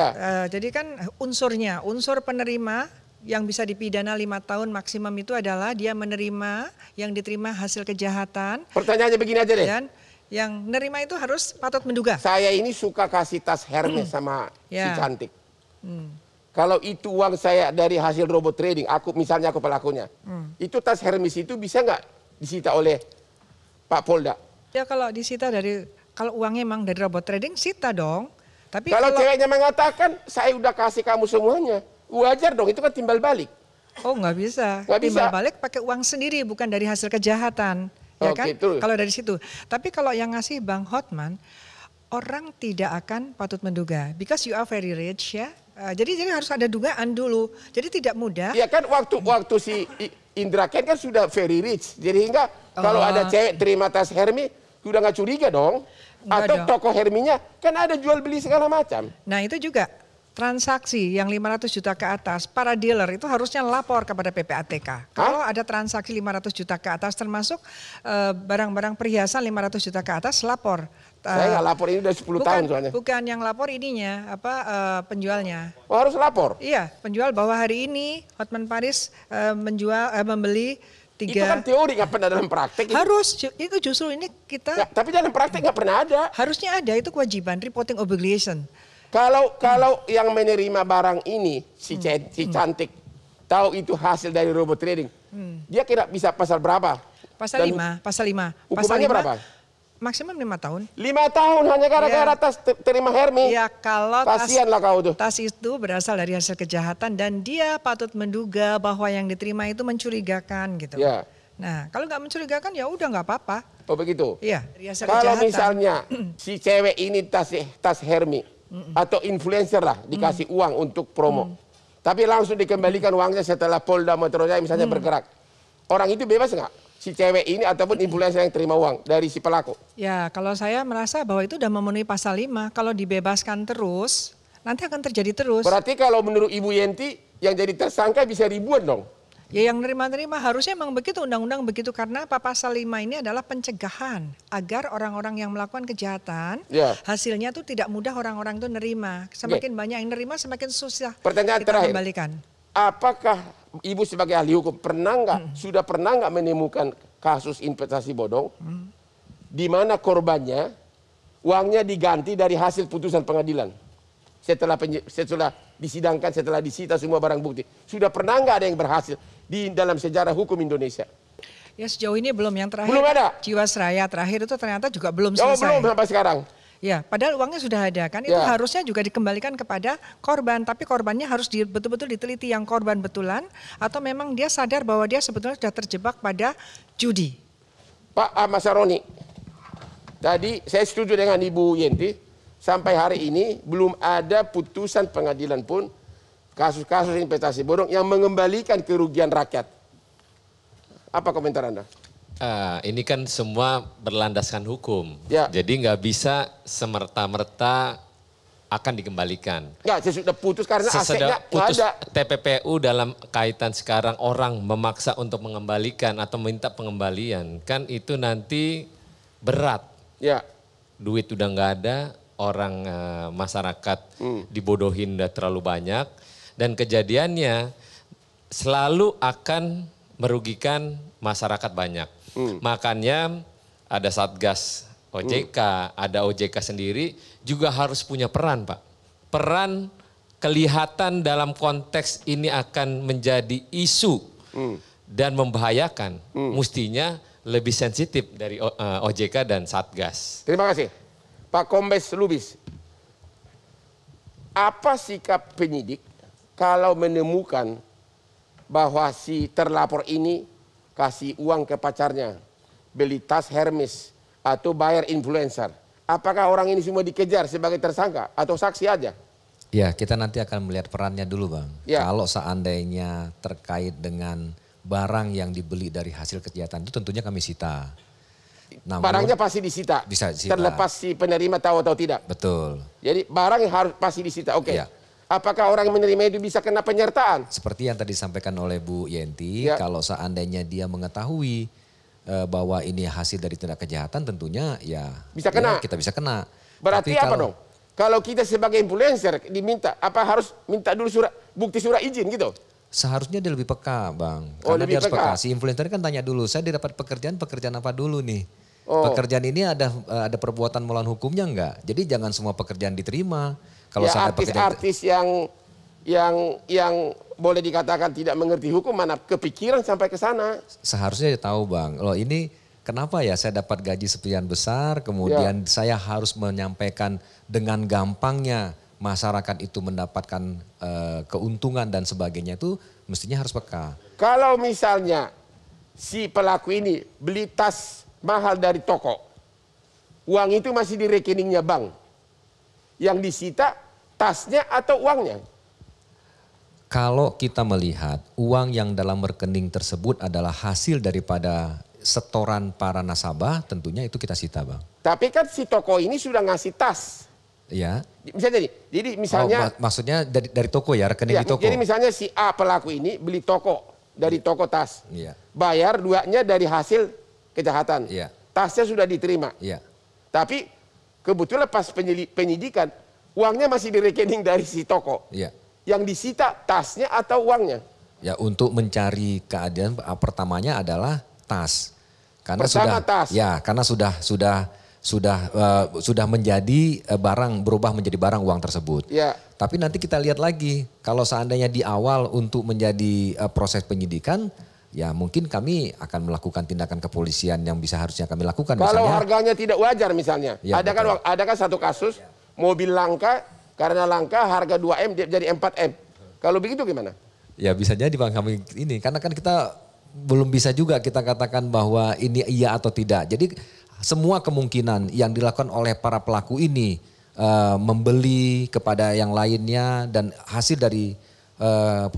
Jadi kan unsur penerima yang bisa dipidana 5 tahun maksimum itu adalah dia menerima yang diterima hasil kejahatan. Pertanyaannya begini aja deh. Dan yang menerima itu harus patut menduga. Saya ini suka kasih tas Hermes sama si cantik. Kalau itu uang saya dari hasil robot trading, misalnya aku pelakunya. Itu tas Hermes itu bisa nggak disita oleh Pak Polda? Ya kalau disita kalau uangnya memang dari robot trading, sita dong. Tapi kalau ceweknya mengatakan, saya udah kasih kamu semuanya, wajar dong, itu kan timbal balik. Oh nggak bisa. Timbal balik pakai uang sendiri, bukan dari hasil kejahatan. Ya kan? Kalau dari situ. Tapi kalau yang ngasih Bang Hotman, orang tidak akan patut menduga. Because you are very rich ya. Jadi harus ada dugaan dulu. Jadi tidak mudah. Ya kan waktu si Indra Ken kan sudah very rich. Jadi hingga kalau ada cewek terima tas Hermes, udah nggak curiga dong. Atau toko Herminya kan ada jual beli segala macam. Nah itu juga transaksi yang 500 juta ke atas, para dealer itu harusnya lapor kepada PPATK. Kalau ada transaksi 500 juta ke atas termasuk barang-barang perhiasan 500 juta ke atas, lapor. Saya nggak lapor, ini udah 10 tahun soalnya. Bukan yang lapor ininya, penjualnya. Oh harus lapor? Iya, penjual bahwa hari ini Hotman Paris membeli 3. Itu kan teori, nggak pernah dalam praktek. Harus, itu justru ini kita. Tapi dalam praktek nggak pernah ada. Harusnya ada, itu kewajiban, reporting obligation. Kalau yang menerima barang ini, si cantik, tahu itu hasil dari robot trading, dia kira bisa pasal berapa? Pasal 5. Hukumannya berapa? Maksimum 5 tahun. 5 tahun hanya gara-gara tas terima Hermes. Ya kalau kasihanlah kau tuh. Tas itu berasal dari hasil kejahatan dan dia patut menduga bahwa yang diterima itu mencurigakan gitu. Ya. Nah kalau nggak mencurigakan ya udah nggak apa-apa. Oh begitu? Iya. Kalau misalnya si cewek ini tas Hermes atau influencer lah dikasih uang untuk promo. Tapi langsung dikembalikan uangnya setelah Polda Metro Jaya misalnya bergerak. Orang itu bebas nggak? Si cewek ini ataupun influencer yang terima uang dari si pelaku? Ya kalau saya merasa bahwa itu udah memenuhi pasal 5. Kalau dibebaskan terus, nanti akan terjadi terus. Berarti kalau menurut Ibu Yenti, yang jadi tersangka bisa ribuan dong? Ya yang nerima-nerima harusnya memang begitu, undang-undang begitu. Karena pasal 5 ini adalah pencegahan. Agar orang-orang yang melakukan kejahatan, hasilnya tuh tidak mudah orang-orang itu nerima. Semakin banyak yang nerima, semakin susah pertanyaan kita terakhir. kembalikan. Apakah Ibu sebagai ahli hukum sudah pernah nggak menemukan kasus investasi bodong di mana korbannya uangnya diganti dari hasil putusan pengadilan setelah disidangkan, setelah disita semua barang bukti? Sudah pernah nggak ada yang berhasil di dalam sejarah hukum Indonesia? Ya sejauh ini belum, yang terakhir. Belum ada. Jiwasraya terakhir itu ternyata juga belum selesai. Oh belum sampai sekarang. Ya, padahal uangnya sudah ada kan, itu harusnya juga dikembalikan kepada korban, tapi korbannya harus betul-betul diteliti yang korban betulan atau memang dia sadar bahwa dia sebetulnya sudah terjebak pada judi. Pak Ahmad Saroni, tadi saya setuju dengan Ibu Yenti, sampai hari ini belum ada putusan pengadilan pun kasus-kasus investasi bodong yang mengembalikan kerugian rakyat. Apa komentar Anda? Ini kan semua berlandaskan hukum, jadi nggak bisa semerta-merta akan dikembalikan. Nggak, sesudah putus karena asetnya putus ada. TPPU dalam kaitan sekarang orang memaksa untuk mengembalikan atau minta pengembalian, kan itu nanti berat. Ya. Duit udah nggak ada, orang masyarakat dibodohin udah terlalu banyak, dan kejadiannya selalu akan merugikan masyarakat banyak. Makanya ada Satgas OJK, ada OJK sendiri juga harus punya peran, Pak. Peran kelihatan dalam konteks ini akan menjadi isu dan membahayakan. Mestinya lebih sensitif dari OJK dan Satgas. Terima kasih. Pak Kombes Lubis, apa sikap penyidik kalau menemukan bahwa si terlapor ini kasih uang ke pacarnya, beli tas Hermes, atau bayar influencer? Apakah orang ini semua dikejar sebagai tersangka atau saksi aja? Ya, kita nanti akan melihat perannya dulu, Bang. Ya. Kalau seandainya terkait dengan barang yang dibeli dari hasil kejahatan itu tentunya kami sita. Namun, barangnya pasti disita. Bisa disita. Terlepas si penerima tahu atau tidak. Betul. Jadi barang yang harus pasti disita. Oke. Ya. Apakah orang yang menerima itu bisa kena penyertaan? Seperti yang tadi disampaikan oleh Bu Yenti, kalau seandainya dia mengetahui bahwa ini hasil dari tindak kejahatan, tentunya ya bisa kena. Kita bisa kena. Berarti apa dong? Kalau kita sebagai influencer diminta, apa harus minta dulu bukti surat izin gitu? Seharusnya dia lebih peka, Bang. Karena dia harus peka. Si influencer kan tanya dulu, saya dapat pekerjaan apa dulu nih? Pekerjaan ini ada perbuatan melawan hukumnya enggak? Jadi jangan semua pekerjaan diterima. Kalau ya artis-artis yang boleh dikatakan tidak mengerti hukum, mana kepikiran sampai ke sana? Seharusnya dia tahu, Bang. Loh ini kenapa ya saya dapat gaji sekian besar, kemudian saya harus menyampaikan dengan gampangnya masyarakat itu mendapatkan keuntungan dan sebagainya, itu mestinya harus peka. Kalau misalnya si pelaku ini beli tas mahal dari toko, uang itu masih di rekeningnya bank, yang disita tasnya atau uangnya? Kalau kita melihat uang yang dalam rekening tersebut adalah hasil daripada setoran para nasabah, tentunya itu kita sita, Bang. Tapi kan si toko ini sudah ngasih tas. Ya. Bisa jadi misalnya. Maksudnya dari toko ya, rekening di toko. Jadi misalnya si A pelaku ini beli toko dari toko tas. Iya. Bayar duanya dari hasil kejahatan. Iya. Tasnya sudah diterima. Iya. Tapi kebetulan pas penyidikan uangnya masih di rekening dari si toko. Iya. Yang disita tasnya atau uangnya? Ya, untuk mencari keadilan pertamanya adalah tas. Karena tas. Ya, karena sudah menjadi barang, berubah menjadi barang uang tersebut. Ya. Tapi nanti kita lihat lagi, kalau seandainya di awal untuk menjadi proses penyidikan, ya mungkin kami akan melakukan tindakan kepolisian yang harusnya kami lakukan. Kalau misalnya, harganya tidak wajar misalnya, ya, ada kan satu kasus mobil langka, karena langka harga 2M jadi 4M. Kalau begitu gimana? Ya bisa jadi, Bang, kami ini, karena kan kita belum bisa juga kita katakan bahwa ini iya atau tidak. Jadi semua kemungkinan yang dilakukan oleh para pelaku ini membeli kepada yang lainnya dan hasil dari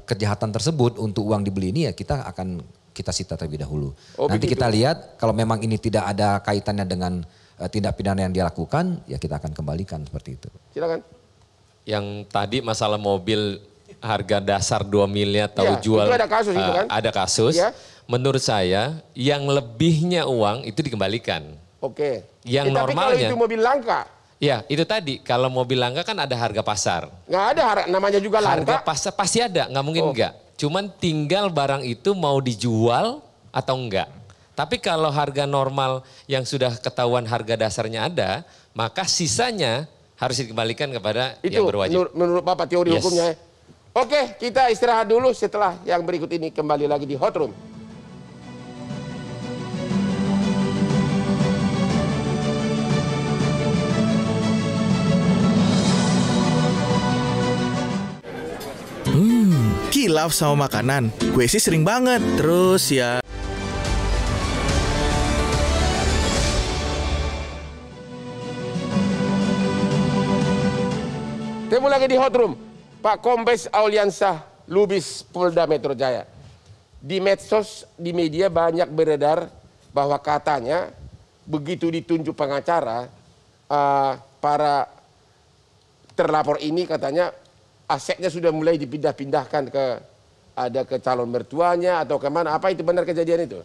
kejahatan tersebut untuk uang dibeli ini ya kita sita terlebih dahulu. Nanti begitu. Kita lihat kalau memang ini tidak ada kaitannya dengan tindak pidana yang dia lakukan, ya kita akan kembalikan seperti itu. Silakan. Yang tadi masalah mobil harga dasar 2 miliar tahu jual. Itu ada kasus itu kan? Ada kasus. Ya. Menurut saya yang lebihnya uang itu dikembalikan. Oke. Yang normalnya. Tapi kalau itu mobil langka. Ya itu tadi, kalau mobil langka kan ada harga pasar. Nggak ada namanya juga langka. Harga pasar pasti ada, nggak mungkin enggak. Cuman tinggal barang itu mau dijual atau enggak. Tapi kalau harga normal yang sudah ketahuan harga dasarnya ada, maka sisanya harus dikembalikan kepada yang berwajib. Menurut Bapak teori hukumnya. Oke, kita istirahat dulu, setelah yang berikut ini kembali lagi di Hot Room. Kilaf sama makanan, gue sih sering banget. Terus ya Temu lagi di Hot Room, Pak Kombes Auliansyah Lubis Polda Metro Jaya. Di medsos, di media banyak beredar bahwa katanya begitu ditunjuk pengacara, para terlapor ini katanya asetnya sudah mulai dipindah-pindahkan ke calon mertuanya atau kemana. Apa itu benar kejadian itu?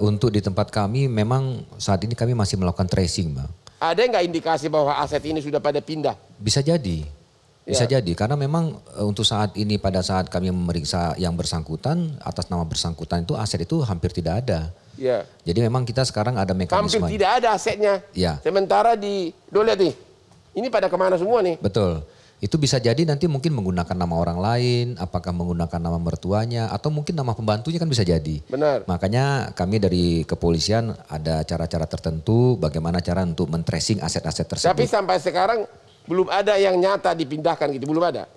Untuk di tempat kami memang saat ini kami masih melakukan tracing, Bang. Ada nggak indikasi bahwa aset ini sudah pada pindah? Bisa jadi. Bisa jadi karena memang untuk saat ini pada saat kami memeriksa yang bersangkutan atas nama bersangkutan itu aset itu hampir tidak ada. Ya. Jadi memang kita sekarang ada mekanisme. Hampir tidak ada asetnya. Ya. Sementara lihat nih, ini pada kemana semua nih? Betul. Itu bisa jadi nanti mungkin menggunakan nama orang lain, apakah menggunakan nama mertuanya atau mungkin nama pembantunya kan bisa jadi. Benar. Makanya kami dari kepolisian ada cara-cara tertentu bagaimana cara untuk men-tracing aset-aset tersebut. Tapi sampai sekarang Belum ada yang nyata dipindahkan gitu, belum ada?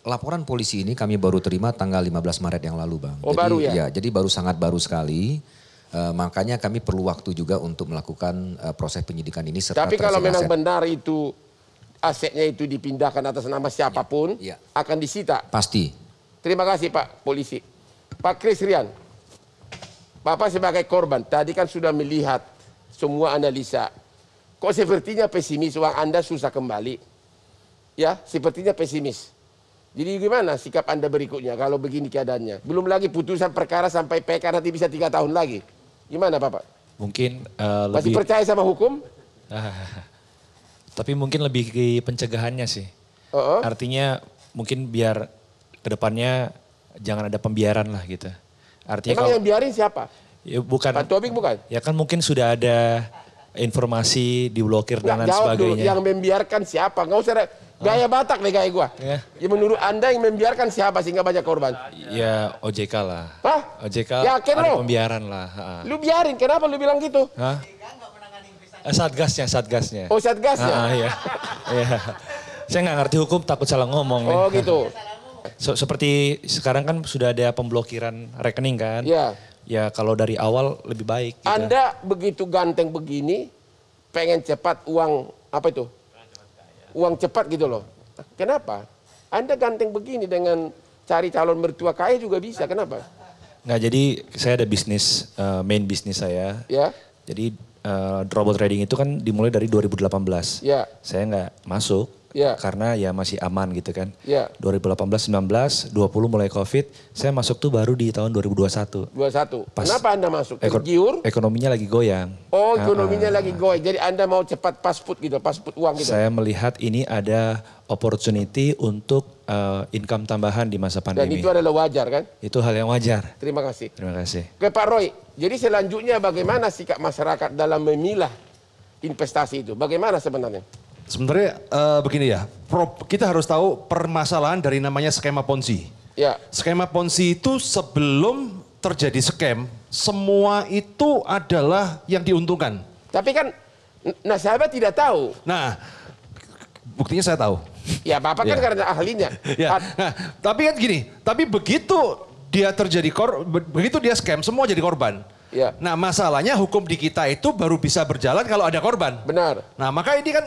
Laporan polisi ini kami baru terima tanggal 15 Maret yang lalu, Bang. Oh, jadi, baru ya? Ya, jadi baru sangat baru sekali. Makanya kami perlu waktu juga untuk melakukan proses penyidikan ini. Serta tapi kalau memang benar itu asetnya itu dipindahkan atas nama siapapun, akan disita? Pasti. Terima kasih Pak Polisi. Pak Kris Rian, Bapak sebagai korban, tadi kan sudah melihat semua analisa. Kok sepertinya pesimis, uang Anda susah kembali? Ya, sepertinya pesimis. Jadi gimana sikap Anda berikutnya kalau begini keadaannya? Belum lagi putusan perkara sampai PK nanti bisa 3 tahun lagi. Gimana Bapak? Mungkin masih percaya sama hukum? Tapi mungkin lebih ke pencegahannya sih. Artinya mungkin biar kedepannya jangan ada pembiaran lah gitu. Artinya emang yang biarin siapa? Ya bukan. Pak Tobing bukan? Ya kan mungkin sudah ada informasi diblokir dan lain sebagainya. Dulu, yang membiarkan siapa? Nggak usah gaya Batak nih gaya gua. Ya menurut Anda yang membiarkan siapa sehingga banyak korban? Ya OJK lah. Hah? OJK yakin ada lo? pembiaran lah. Lu biarin, kenapa lu bilang gitu? Hah? Satgasnya. Oh Satgasnya? Iya. Saya nggak ngerti hukum, takut salah ngomong. Oh gitu. Seperti sekarang kan sudah ada pemblokiran rekening kan? Iya. Ya kalau dari awal lebih baik. Gitu. Anda begitu ganteng begini, pengen cepat uang apa itu? Uang cepat gitu loh. Kenapa? Anda ganteng begini dengan cari calon mertua kaya juga bisa, kenapa? Nggak, jadi saya ada bisnis, main bisnis saya. Ya. Jadi robot trading itu kan dimulai dari 2018. Ya. Saya nggak masuk. Ya. Karena ya masih aman gitu kan. Ya. 2018, 19, 20 mulai COVID, saya masuk tuh baru di tahun 2021. 21. Kenapa Anda masuk? Tergiur? Ekonominya lagi goyang. Oh, ekonominya lagi goyang. Jadi Anda mau cepat pasput gitu, pasput uang gitu. Saya melihat ini ada opportunity untuk income tambahan di masa pandemi. Dan itu adalah wajar kan? Itu hal yang wajar. Terima kasih. Terima kasih. Oke Pak Roy, jadi selanjutnya bagaimana sikap masyarakat dalam memilah investasi itu? Bagaimana sebenarnya? Sebenarnya begini ya, kita harus tahu permasalahan dari namanya skema Ponzi. Ya. Skema Ponzi itu sebelum terjadi scam, semua itu adalah yang diuntungkan. Tapi kan nasabah tidak tahu. Nah, buktinya saya tahu. Ya Bapak kan karena ahlinya. Ya. Nah, tapi kan gini, tapi begitu dia terjadi begitu dia scam, semua jadi korban. Ya. Nah masalahnya hukum di kita itu baru bisa berjalan kalau ada korban. Benar. Nah maka ini kan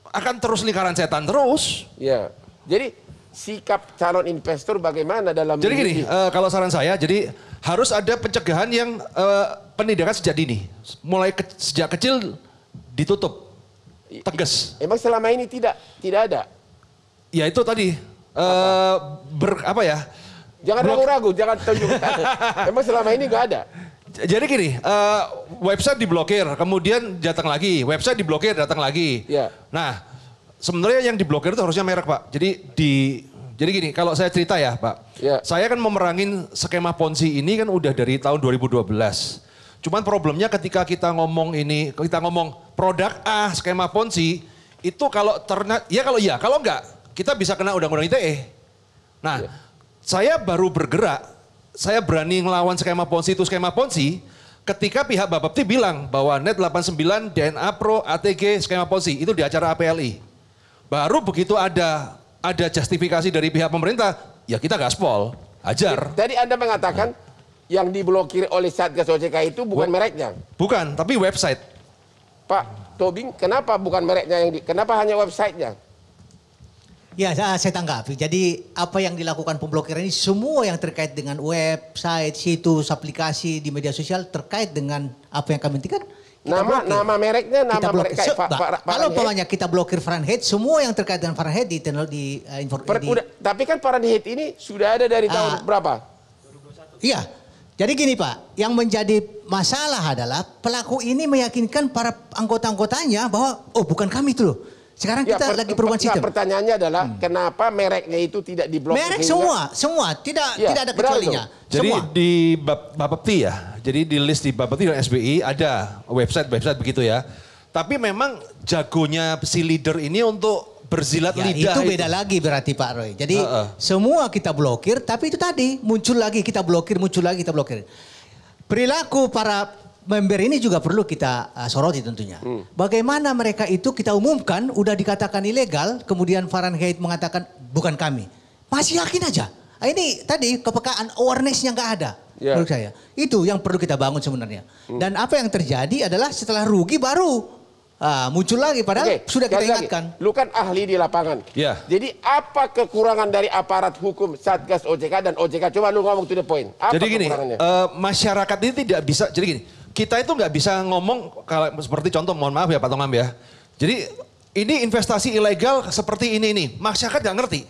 akan terus lingkaran setan terus. Ya, jadi sikap calon investor bagaimana dalam... Jadi gini, kalau saran saya, jadi harus ada pencegahan yang penindakan sejak dini. Mulai sejak kecil ditutup, tegas. Emang selama ini tidak ada? Ya itu tadi, apa ya? Jangan ragu-ragu, jangan tunjukkan. Emang selama ini nggak ada? Jadi gini, website diblokir, kemudian datang lagi, website diblokir, datang lagi. Ya. Nah, sebenarnya yang diblokir itu harusnya merek Pak. Jadi gini, kalau saya cerita ya Pak, saya kan memerangin skema Ponzi ini kan udah dari tahun 2012. Cuman problemnya ketika kita ngomong produk A skema Ponzi, itu kalau kalau enggak, kita bisa kena undang-undang ITE. Nah, saya baru bergerak. Saya berani ngelawan skema Ponzi itu skema Ponzi ketika pihak Bapepti bilang bahwa Net 89, DNA Pro, ATG skema Ponzi itu di acara APLI. Baru begitu ada justifikasi dari pihak pemerintah, ya kita gaspol, ajar. Tadi Anda mengatakan yang diblokir oleh Satgas OJK itu bukan mereknya? Bukan, tapi website. Pak Tobing, kenapa bukan mereknya kenapa hanya websitenya? Ya saya tanggapi. Jadi apa yang dilakukan pemblokiran ini semua yang terkait dengan website, situs, aplikasi di media sosial terkait dengan apa yang kami hentikan. Nama mereknya, nama merek. Kalau umpamanya kita blokir Fahrenheit, semua yang terkait dengan Fahrenheit tapi kan Fahrenheit ini sudah ada dari tahun berapa? 2021. Iya. Jadi gini Pak, yang menjadi masalah adalah pelaku ini meyakinkan para anggota-anggotanya bahwa bukan kami itu loh. Sekarang kita lagi perubahan sistem. Pertanyaannya adalah kenapa mereknya itu tidak diblokir? Merek semua tidak ada kecualinya. Jadi semua. Di Bapepti ya, jadi di list di Bapepti dan SBI ada website begitu ya. Tapi memang jagonya si leader ini untuk berzilat lidah. Itu beda lagi berarti Pak Roy. Jadi semua kita blokir, tapi itu tadi muncul lagi kita blokir, muncul lagi kita blokir. Perilaku para member ini juga perlu kita soroti tentunya. Bagaimana mereka itu kita umumkan, udah dikatakan ilegal, kemudian Fahrenheit mengatakan bukan kami. Masih yakin aja. Ini tadi kepekaan awareness-nya nggak ada. Menurut saya. Itu yang perlu kita bangun sebenarnya. Dan apa yang terjadi adalah setelah rugi baru muncul lagi. Padahal sudah kita ingatkan. Lu kan ahli di lapangan. Jadi apa kekurangan dari aparat hukum Satgas OJK dan OJK? Coba lu ngomong to the point. Apa jadi gini, masyarakat ini tidak bisa, jadi gini, kita itu nggak bisa ngomong kalau seperti contoh, mohon maaf ya Pak Tongam ya. Jadi ini investasi ilegal seperti ini. Masyarakat nggak ngerti.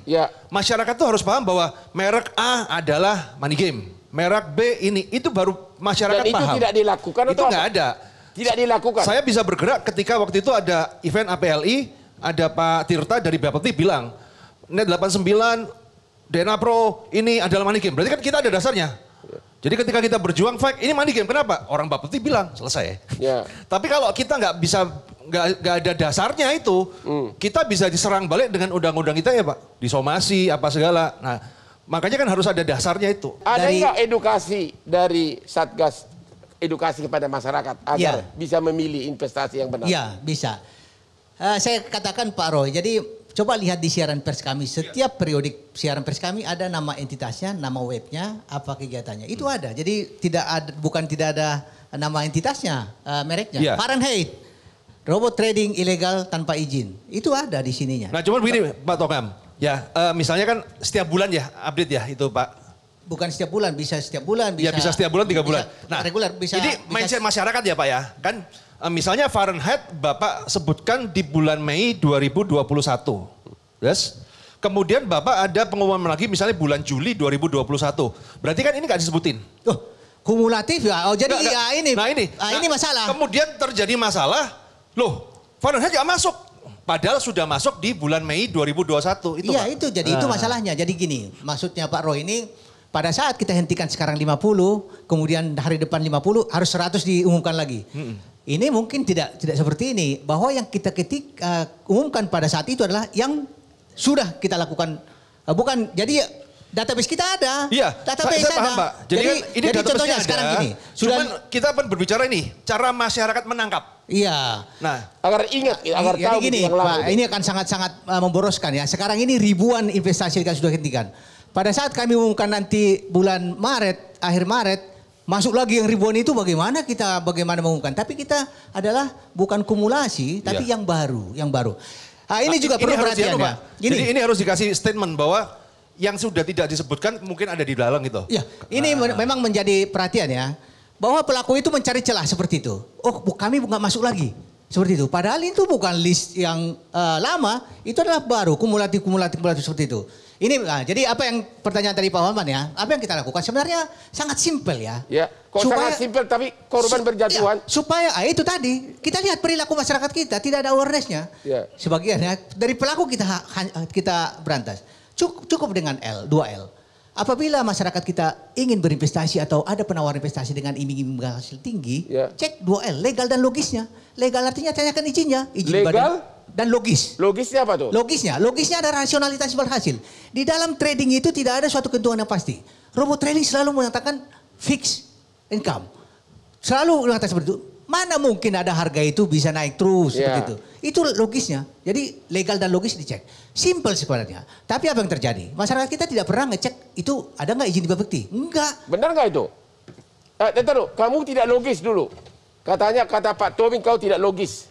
Masyarakat tuh harus paham bahwa merek A adalah money game. Merek B ini, itu baru masyarakat dan paham. itu tidak dilakukan itu nggak ada. Tidak dilakukan. Saya bisa bergerak ketika waktu itu ada event APLI, ada Pak Tirta dari Bapepti bilang, Net 89, DNA Pro, ini adalah money game. Berarti kan kita ada dasarnya. Jadi ketika kita berjuang fight, ini money game. Kenapa? Orang Bapepti bilang, selesai. Tapi kalau kita nggak bisa, nggak ada dasarnya itu, kita bisa diserang balik dengan undang-undang kita ya Pak. Disomasi, apa segala. Nah, makanya kan harus ada dasarnya itu. Ada nggak edukasi dari Satgas, edukasi kepada masyarakat agar bisa memilih investasi yang benar? Iya, bisa. Saya katakan Pak Roy, jadi coba lihat di siaran pers kami. Setiap periodik siaran pers kami ada nama entitasnya, nama webnya, apa kegiatannya. Itu ada. Jadi tidak ada, bukan tidak ada nama entitasnya, mereknya. Fahrenheit, robot trading ilegal tanpa izin. Itu ada di sininya. Nah, cuma begini Pak Tongam. Ya, misalnya kan setiap bulan ya update ya itu Pak. Bukan setiap bulan, bisa setiap bulan. Ya bisa setiap bulan 3 bulan. Nah reguler bisa. Ini mindset masyarakat ya Pak ya. Kan misalnya Fahrenheit Bapak sebutkan di bulan Mei 2021. Yes. Kemudian Bapak ada pengumuman lagi misalnya bulan Juli 2021. Berarti kan ini nggak disebutin. Kumulatif ya. Oh jadi ya ini. Nah ini masalah. Kemudian terjadi masalah. Loh Fahrenheit nggak masuk. Padahal sudah masuk di bulan Mei 2021 itu. Iya itu jadi itu masalahnya. Jadi gini, maksudnya Pak Roy ini pada saat kita hentikan sekarang 50, kemudian hari depan 50 harus 100 diumumkan lagi. Ini mungkin tidak seperti ini, bahwa yang kita umumkan pada saat itu adalah yang sudah kita lakukan, bukan jadi database kita ada. Iya, database saya paham Pak. Jadi contohnya ada, sekarang gini. Cuman kita berbicara ini, cara masyarakat menangkap. Iya. Nah, agar ingat, agar tahu gini, Pak, ini akan sangat-sangat memboroskan ya. Sekarang ini ribuan investasi yang sudah dihentikan. Pada saat kami umumkan nanti bulan Maret, akhir Maret, masuk lagi yang ribuan itu bagaimana mengumumkan. Tapi kita adalah bukan kumulasi, tapi yang baru. Nah, ini juga perlu perhatian ya. Jadi ini harus dikasih statement bahwa yang sudah tidak disebutkan mungkin ada di dalam gitu. Ya, ini memang menjadi perhatian ya. Bahwa pelaku itu mencari celah seperti itu. Oh kami nggak masuk lagi. Seperti itu. Padahal itu bukan list yang lama. Itu adalah baru. Kumulatif seperti itu. Ini jadi apa yang pertanyaan tadi Pak Waman ya. Apa yang kita lakukan sebenarnya sangat simpel ya. Ya kok sangat simpel tapi korban berjatuhan. Ya, supaya itu tadi. Kita lihat perilaku masyarakat kita. Tidak ada awareness-nya. Sebagian ya. Dari pelaku kita berantas. Cukup dengan 2L. Apabila masyarakat kita ingin berinvestasi atau ada penawaran investasi dengan iming-iming hasil tinggi, cek 2L, legal dan logisnya. Legal artinya tanyakan izinnya. Izin legal dan logis. Logisnya apa tuh? Logisnya ada rasionalitas berhasil. Di dalam trading itu tidak ada suatu ketentuan yang pasti. Robot trading selalu mengatakan fixed income. Selalu mengatakan seperti itu. Mana mungkin ada harga itu bisa naik terus seperti itu. Itu logisnya. Jadi legal dan logis dicek. Simple sebenarnya. Tapi apa yang terjadi? Masyarakat kita tidak pernah ngecek itu ada nggak izin di Bapepti? Enggak. Benar nggak itu? Kamu tidak logis dulu. Kata Pak Tobing kau tidak logis.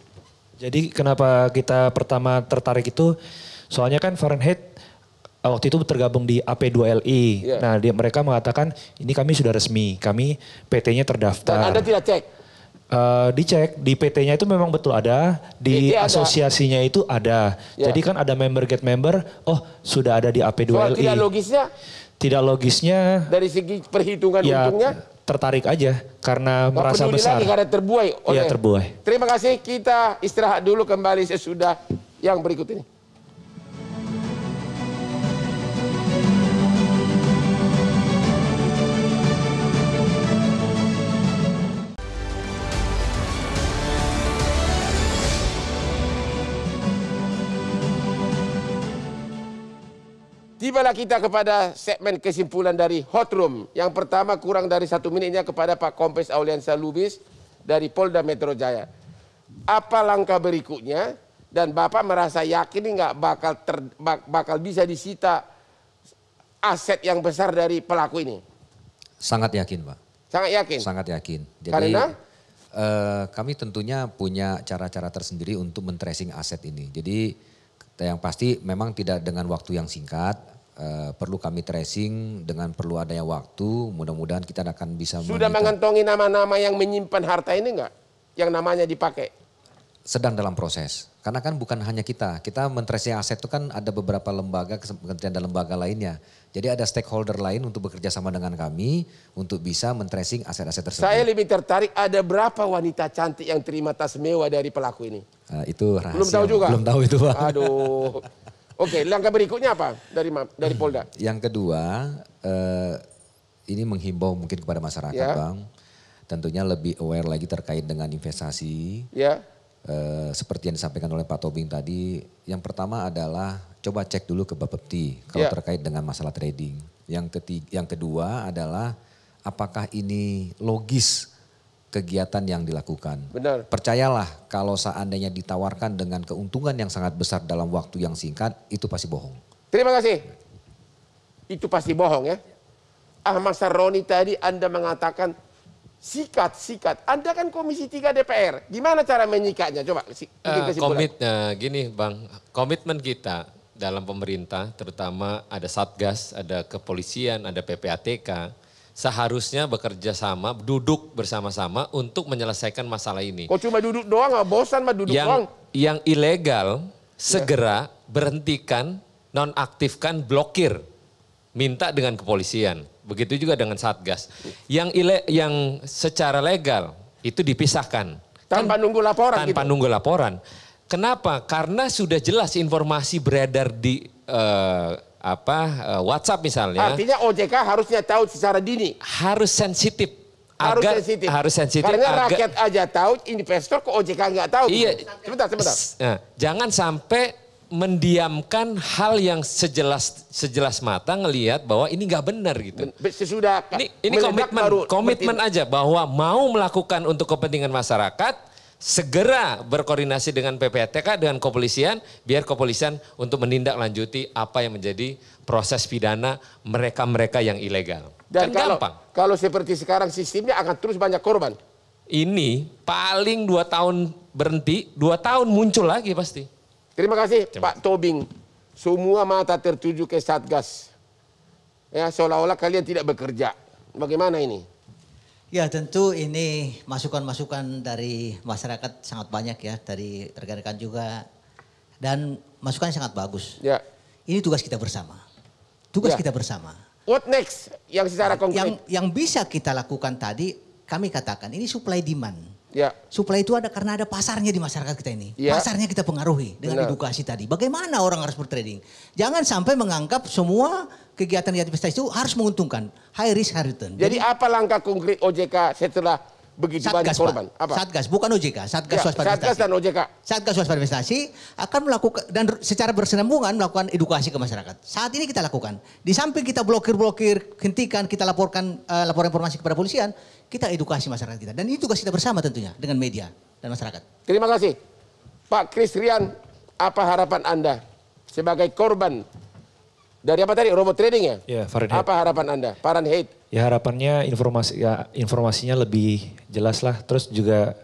Jadi kenapa kita pertama tertarik itu? Soalnya kan Fahrenheit waktu itu tergabung di AP2LI. Nah mereka mengatakan ini kami sudah resmi. Kami PT-nya terdaftar. Dan Anda tidak cek? Dicek di PT-nya itu memang betul ada, di asosiasinya itu ada. Jadi kan ada member get member, oh sudah ada di AP2LI. Tidak logisnya? Tidak logisnya. Dari segi perhitungan untungnya? Tertarik aja karena merasa besar. Lagi karena terbuai. Iya terbuai. Terima kasih, kita istirahat dulu, kembali sesudah yang berikut ini. Tibalah kita kepada segmen kesimpulan dari Hot Room. Yang pertama kurang dari 1 menitnya kepada Pak Kompes Auliansa Lubis dari Polda Metro Jaya. Apa langkah berikutnya? Dan Bapak merasa yakin nggak bakal bisa disita aset yang besar dari pelaku ini? Sangat yakin, Pak. Sangat yakin? Sangat yakin. Jadi, karena? Kami tentunya punya cara-cara tersendiri untuk men-tracing aset ini. Jadi yang pasti memang tidak dengan waktu yang singkat. Perlu kami tracing dengan perlu adanya waktu. Mudah-mudahan kita akan bisa sudah mengantongi nama-nama yang menyimpan harta ini enggak? Yang namanya dipakai? Sedang dalam proses. Karena kan bukan hanya kita men-tracing aset itu kan ada beberapa lembaga, kementerian dan lembaga lainnya. Jadi ada stakeholder lain untuk bekerja sama dengan kami untuk bisa men-tracing aset-aset tersebut. Saya lebih tertarik ada berapa wanita cantik yang terima tas mewah dari pelaku ini? Itu rahasia. Belum tahu juga? Belum tahu itu, Pak. Aduh. Oke, langkah berikutnya apa dari Polda? Yang kedua, ini menghimbau mungkin kepada masyarakat, Bang. Tentunya lebih aware lagi terkait dengan investasi. Ya. Seperti yang disampaikan oleh Pak Tobing tadi, yang pertama adalah coba cek dulu ke Bapepti kalau terkait dengan masalah trading. Yang kedua adalah apakah ini logis kegiatan yang dilakukan. Benar. Percayalah kalau seandainya ditawarkan dengan keuntungan yang sangat besar dalam waktu yang singkat, itu pasti bohong. Terima kasih. Itu pasti bohong ya. Ahmad Sarroni tadi Anda mengatakan sikat. Anda kan Komisi 3 DPR. Gimana cara menyikatnya? Coba gini Bang, komitmen kita dalam pemerintah terutama ada Satgas, ada kepolisian, ada PPATK. Seharusnya bekerja sama, duduk bersama-sama untuk menyelesaikan masalah ini. Kok cuma duduk doang, gak bosan mah duduk doang? Yang ilegal segera berhentikan, nonaktifkan, blokir. Minta dengan kepolisian. Begitu juga dengan Satgas. Yang secara legal itu dipisahkan. Tanpa nunggu laporan. Tanpa nunggu laporan. Kenapa? Karena sudah jelas informasi beredar di WhatsApp misalnya. Artinya OJK harusnya tahu secara dini. Harus sensitif. Harus sensitif. Karena rakyat aja tahu, investor kok OJK nggak tahu. Iya. Sebentar. Nah, jangan sampai mendiamkan hal yang sejelas mata ngelihat bahwa ini nggak benar gitu. Sesudah ini komitmen aja bahwa mau melakukan untuk kepentingan masyarakat, segera berkoordinasi dengan PPATK, dengan kepolisian, biar kepolisian untuk menindaklanjuti apa yang menjadi proses pidana mereka-mereka yang ilegal. Dan kan gampang. Kalau seperti sekarang sistemnya akan terus banyak korban. Ini paling 2 tahun berhenti, 2 tahun muncul lagi pasti. Terima kasih Pak Tobing. Semua mata tertuju ke Satgas. Ya, seolah-olah kalian tidak bekerja. Bagaimana ini? Ya tentu ini masukan-masukan dari masyarakat sangat banyak ya. Dari rekan-rekan juga. Dan masukannya sangat bagus. Ya. Ini tugas kita bersama. Tugas kita bersama. What next? Yang secara konkret. Yang bisa kita lakukan tadi, kami katakan ini supply demand. Ya. Supply itu ada karena ada pasarnya di masyarakat kita ini. Ya. Pasarnya kita pengaruhi dengan edukasi tadi. Bagaimana orang harus bertrading. Jangan sampai menganggap semua kegiatan investasi itu harus menguntungkan. High risk, high return. Jadi apa langkah konkret OJK setelah begitu banyak korban? Apa? Satgas, bukan OJK. Satgas Waspada Investasi. Satgas dan OJK. Satgas Waspada Investasi akan melakukan dan secara bersenambungan melakukan edukasi ke masyarakat. Saat ini kita lakukan. Di samping kita blokir, hentikan, kita laporkan laporan informasi kepada polisian, kita edukasi masyarakat kita. Dan ini tugas kita bersama tentunya dengan media dan masyarakat. Terima kasih. Pak Kristian, apa harapan Anda sebagai korban dari apa tadi, robot trading ya? Ya, Fahrenheit. Apa harapan Anda? Fahrenheit. Ya harapannya informasinya lebih jelas lah. Terus juga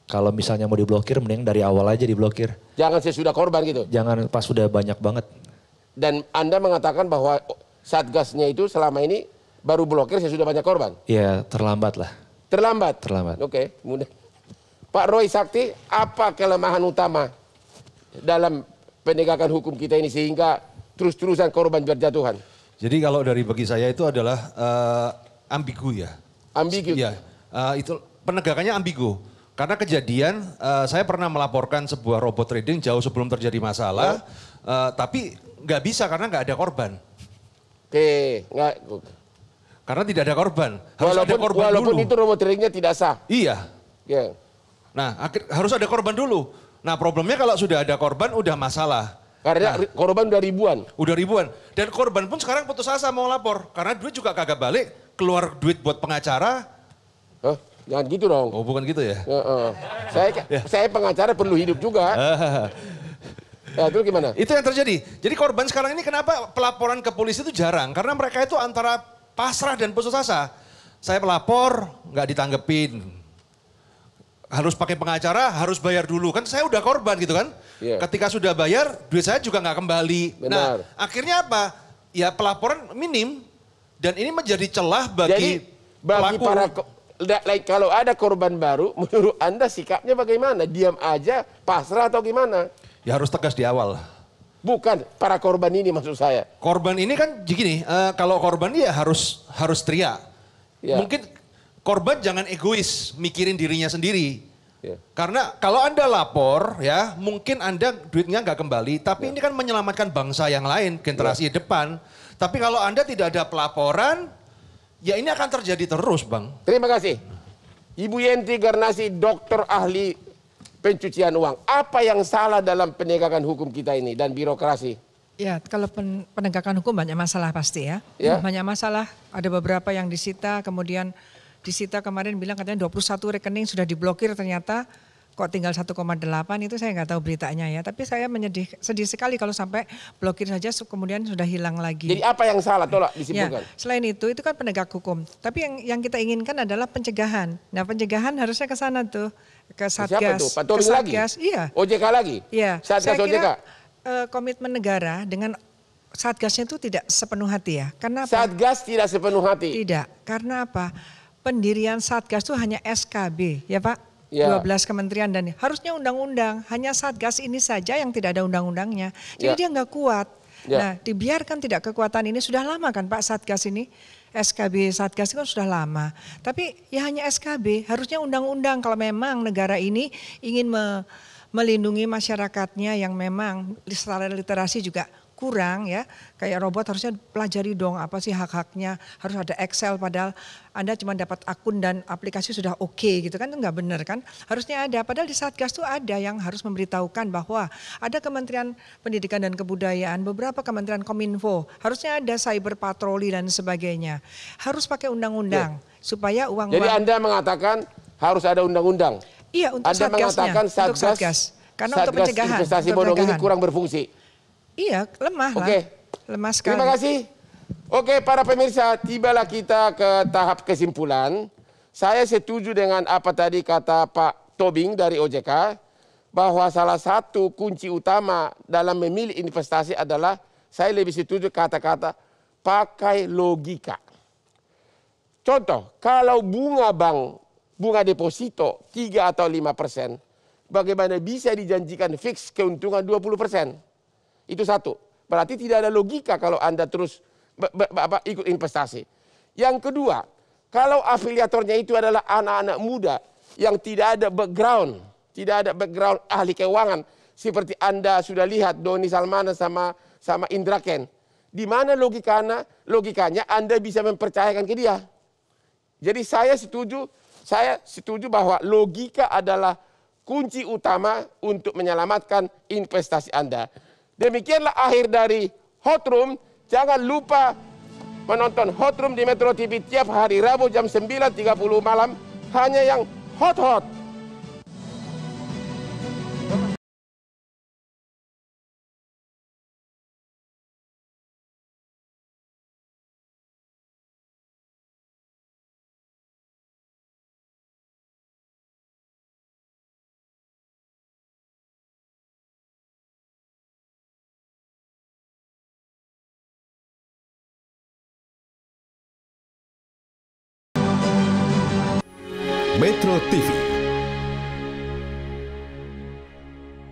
kalau misalnya mau diblokir, mending dari awal aja diblokir. Jangan sesudah korban gitu? Jangan pas sudah banyak banget. Dan Anda mengatakan bahwa Satgasnya itu selama ini baru blokir sesudah banyak korban? Iya, terlambat lah. Terlambat? Terlambat. Oke, mudah. Pak Roy Sakti, apa kelemahan utama dalam penegakan hukum kita ini sehingga terus-terusan korban berjatuhan? Jadi kalau dari bagi saya itu adalah ambigu ya. Ambigu? Iya, itu penegakannya ambigu. Karena kejadian saya pernah melaporkan sebuah robot trading jauh sebelum terjadi masalah. Tapi nggak bisa karena nggak ada korban. Oke, nggak. Karena tidak ada korban. Harus ada korban walaupun dulu. Itu robot tradingnya tidak sah. Iya. Yeah. Nah harus ada korban dulu. Nah problemnya kalau sudah ada korban udah masalah. Karena korban udah ribuan. Udah ribuan. Dan korban pun sekarang putus asa mau lapor. Karena duit juga kagak balik. Keluar duit buat pengacara. Jangan gitu dong. Oh bukan gitu ya? Saya pengacara perlu hidup juga. Ya, itu gimana? Itu yang terjadi. Jadi korban sekarang ini kenapa pelaporan ke polisi itu jarang? Karena mereka itu antara pasrah dan putus asa. Saya pelapor, nggak ditanggepin. Harus pakai pengacara, harus bayar dulu. Kan saya udah korban gitu kan. Yeah. Ketika sudah bayar, duit saya juga nggak kembali. Benar. Nah akhirnya apa? Ya pelaporan minim. Dan ini menjadi celah bagi pelaku. Kalau ada korban baru, menurut Anda sikapnya bagaimana? Diam aja, pasrah atau gimana? Ya harus tegas di awal. Bukan para korban ini maksud saya. Korban ini kan gini, kalau korban ya harus teriak. Ya. Mungkin korban jangan egois, mikirin dirinya sendiri. Ya. Karena kalau Anda lapor ya, mungkin Anda duitnya nggak kembali. Tapi ini kan menyelamatkan bangsa yang lain, generasi depan. Tapi kalau Anda tidak ada pelaporan, ya ini akan terjadi terus Bang. Terima kasih. Ibu Yenti Garnasi, dokter ahli pencucian uang. Apa yang salah dalam penegakan hukum kita ini dan birokrasi? Ya, kalau penegakan hukum banyak masalah pasti ya. Banyak masalah, ada beberapa yang disita, kemudian disita kemarin bilang katanya 21 rekening sudah diblokir, ternyata kok tinggal 1,8, itu saya nggak tahu beritanya ya. Tapi saya sedih sekali kalau sampai blokir saja kemudian sudah hilang lagi. Jadi apa yang salah? Tolong disimpulkan. Ya, selain itu kan penegak hukum. Tapi yang kita inginkan adalah pencegahan. Nah pencegahan harusnya ke sana tuh. Ke Satgas. Siapa tuh? Pak Tobing lagi? Iya. OJK lagi? Iya. Satgas saya kira, OJK? Komitmen negara dengan Satgasnya itu tidak sepenuh hati ya. Karena apa? Satgas tidak sepenuh hati? Tidak. Karena apa? Pendirian Satgas itu hanya SKB ya Pak. Ya. 12 kementerian dan harusnya undang-undang. Hanya Satgas ini saja yang tidak ada undang-undangnya. Jadi dia nggak kuat. Nah dibiarkan tidak kekuatan ini sudah lama kan Pak Satgas ini. SKB Satgas itu kan sudah lama. Tapi ya hanya SKB, harusnya undang-undang kalau memang negara ini ingin melindungi masyarakatnya yang memang secara literasi juga kurang ya. Kayak robot harusnya pelajari dong apa sih hak-haknya. Harus ada Excel padahal Anda cuma dapat akun dan aplikasi sudah oke gitu kan. Itu nggak benar kan. Harusnya ada. Padahal di Satgas tuh ada yang harus memberitahukan bahwa ada Kementerian Pendidikan dan Kebudayaan, beberapa Kementerian Kominfo. Harusnya ada cyber patroli dan sebagainya. Harus pakai undang-undang supaya uang. Jadi Anda mengatakan harus ada undang-undang? Iya untuk Anda mengatakan Satgas. Karena untuk pencegahan. Investasi bodong ini kurang berfungsi? Iya, lemah lah. Lemah sekali. Terima kasih. Oke, para pemirsa, tibalah kita ke tahap kesimpulan. Saya setuju dengan apa tadi kata Pak Tobing dari OJK, bahwa salah satu kunci utama dalam memilih investasi adalah, saya lebih setuju kata-kata pakai logika. Contoh, kalau bunga bank, bunga deposito 3 atau 5%, bagaimana bisa dijanjikan fix keuntungan 20%? Itu satu. Berarti tidak ada logika kalau Anda terus ikut investasi. Yang kedua, kalau afiliatornya itu adalah anak-anak muda yang tidak ada background ahli keuangan, seperti Anda sudah lihat Doni Salmanan sama Indra Ken. Di mana logikanya Anda bisa mempercayakan ke dia? Jadi saya setuju bahwa logika adalah kunci utama untuk menyelamatkan investasi Anda. Demikianlah akhir dari Hot Room. Jangan lupa menonton Hot Room di Metro TV tiap hari Rabu jam 9.30 malam. Hanya yang hot-hot. Metro TV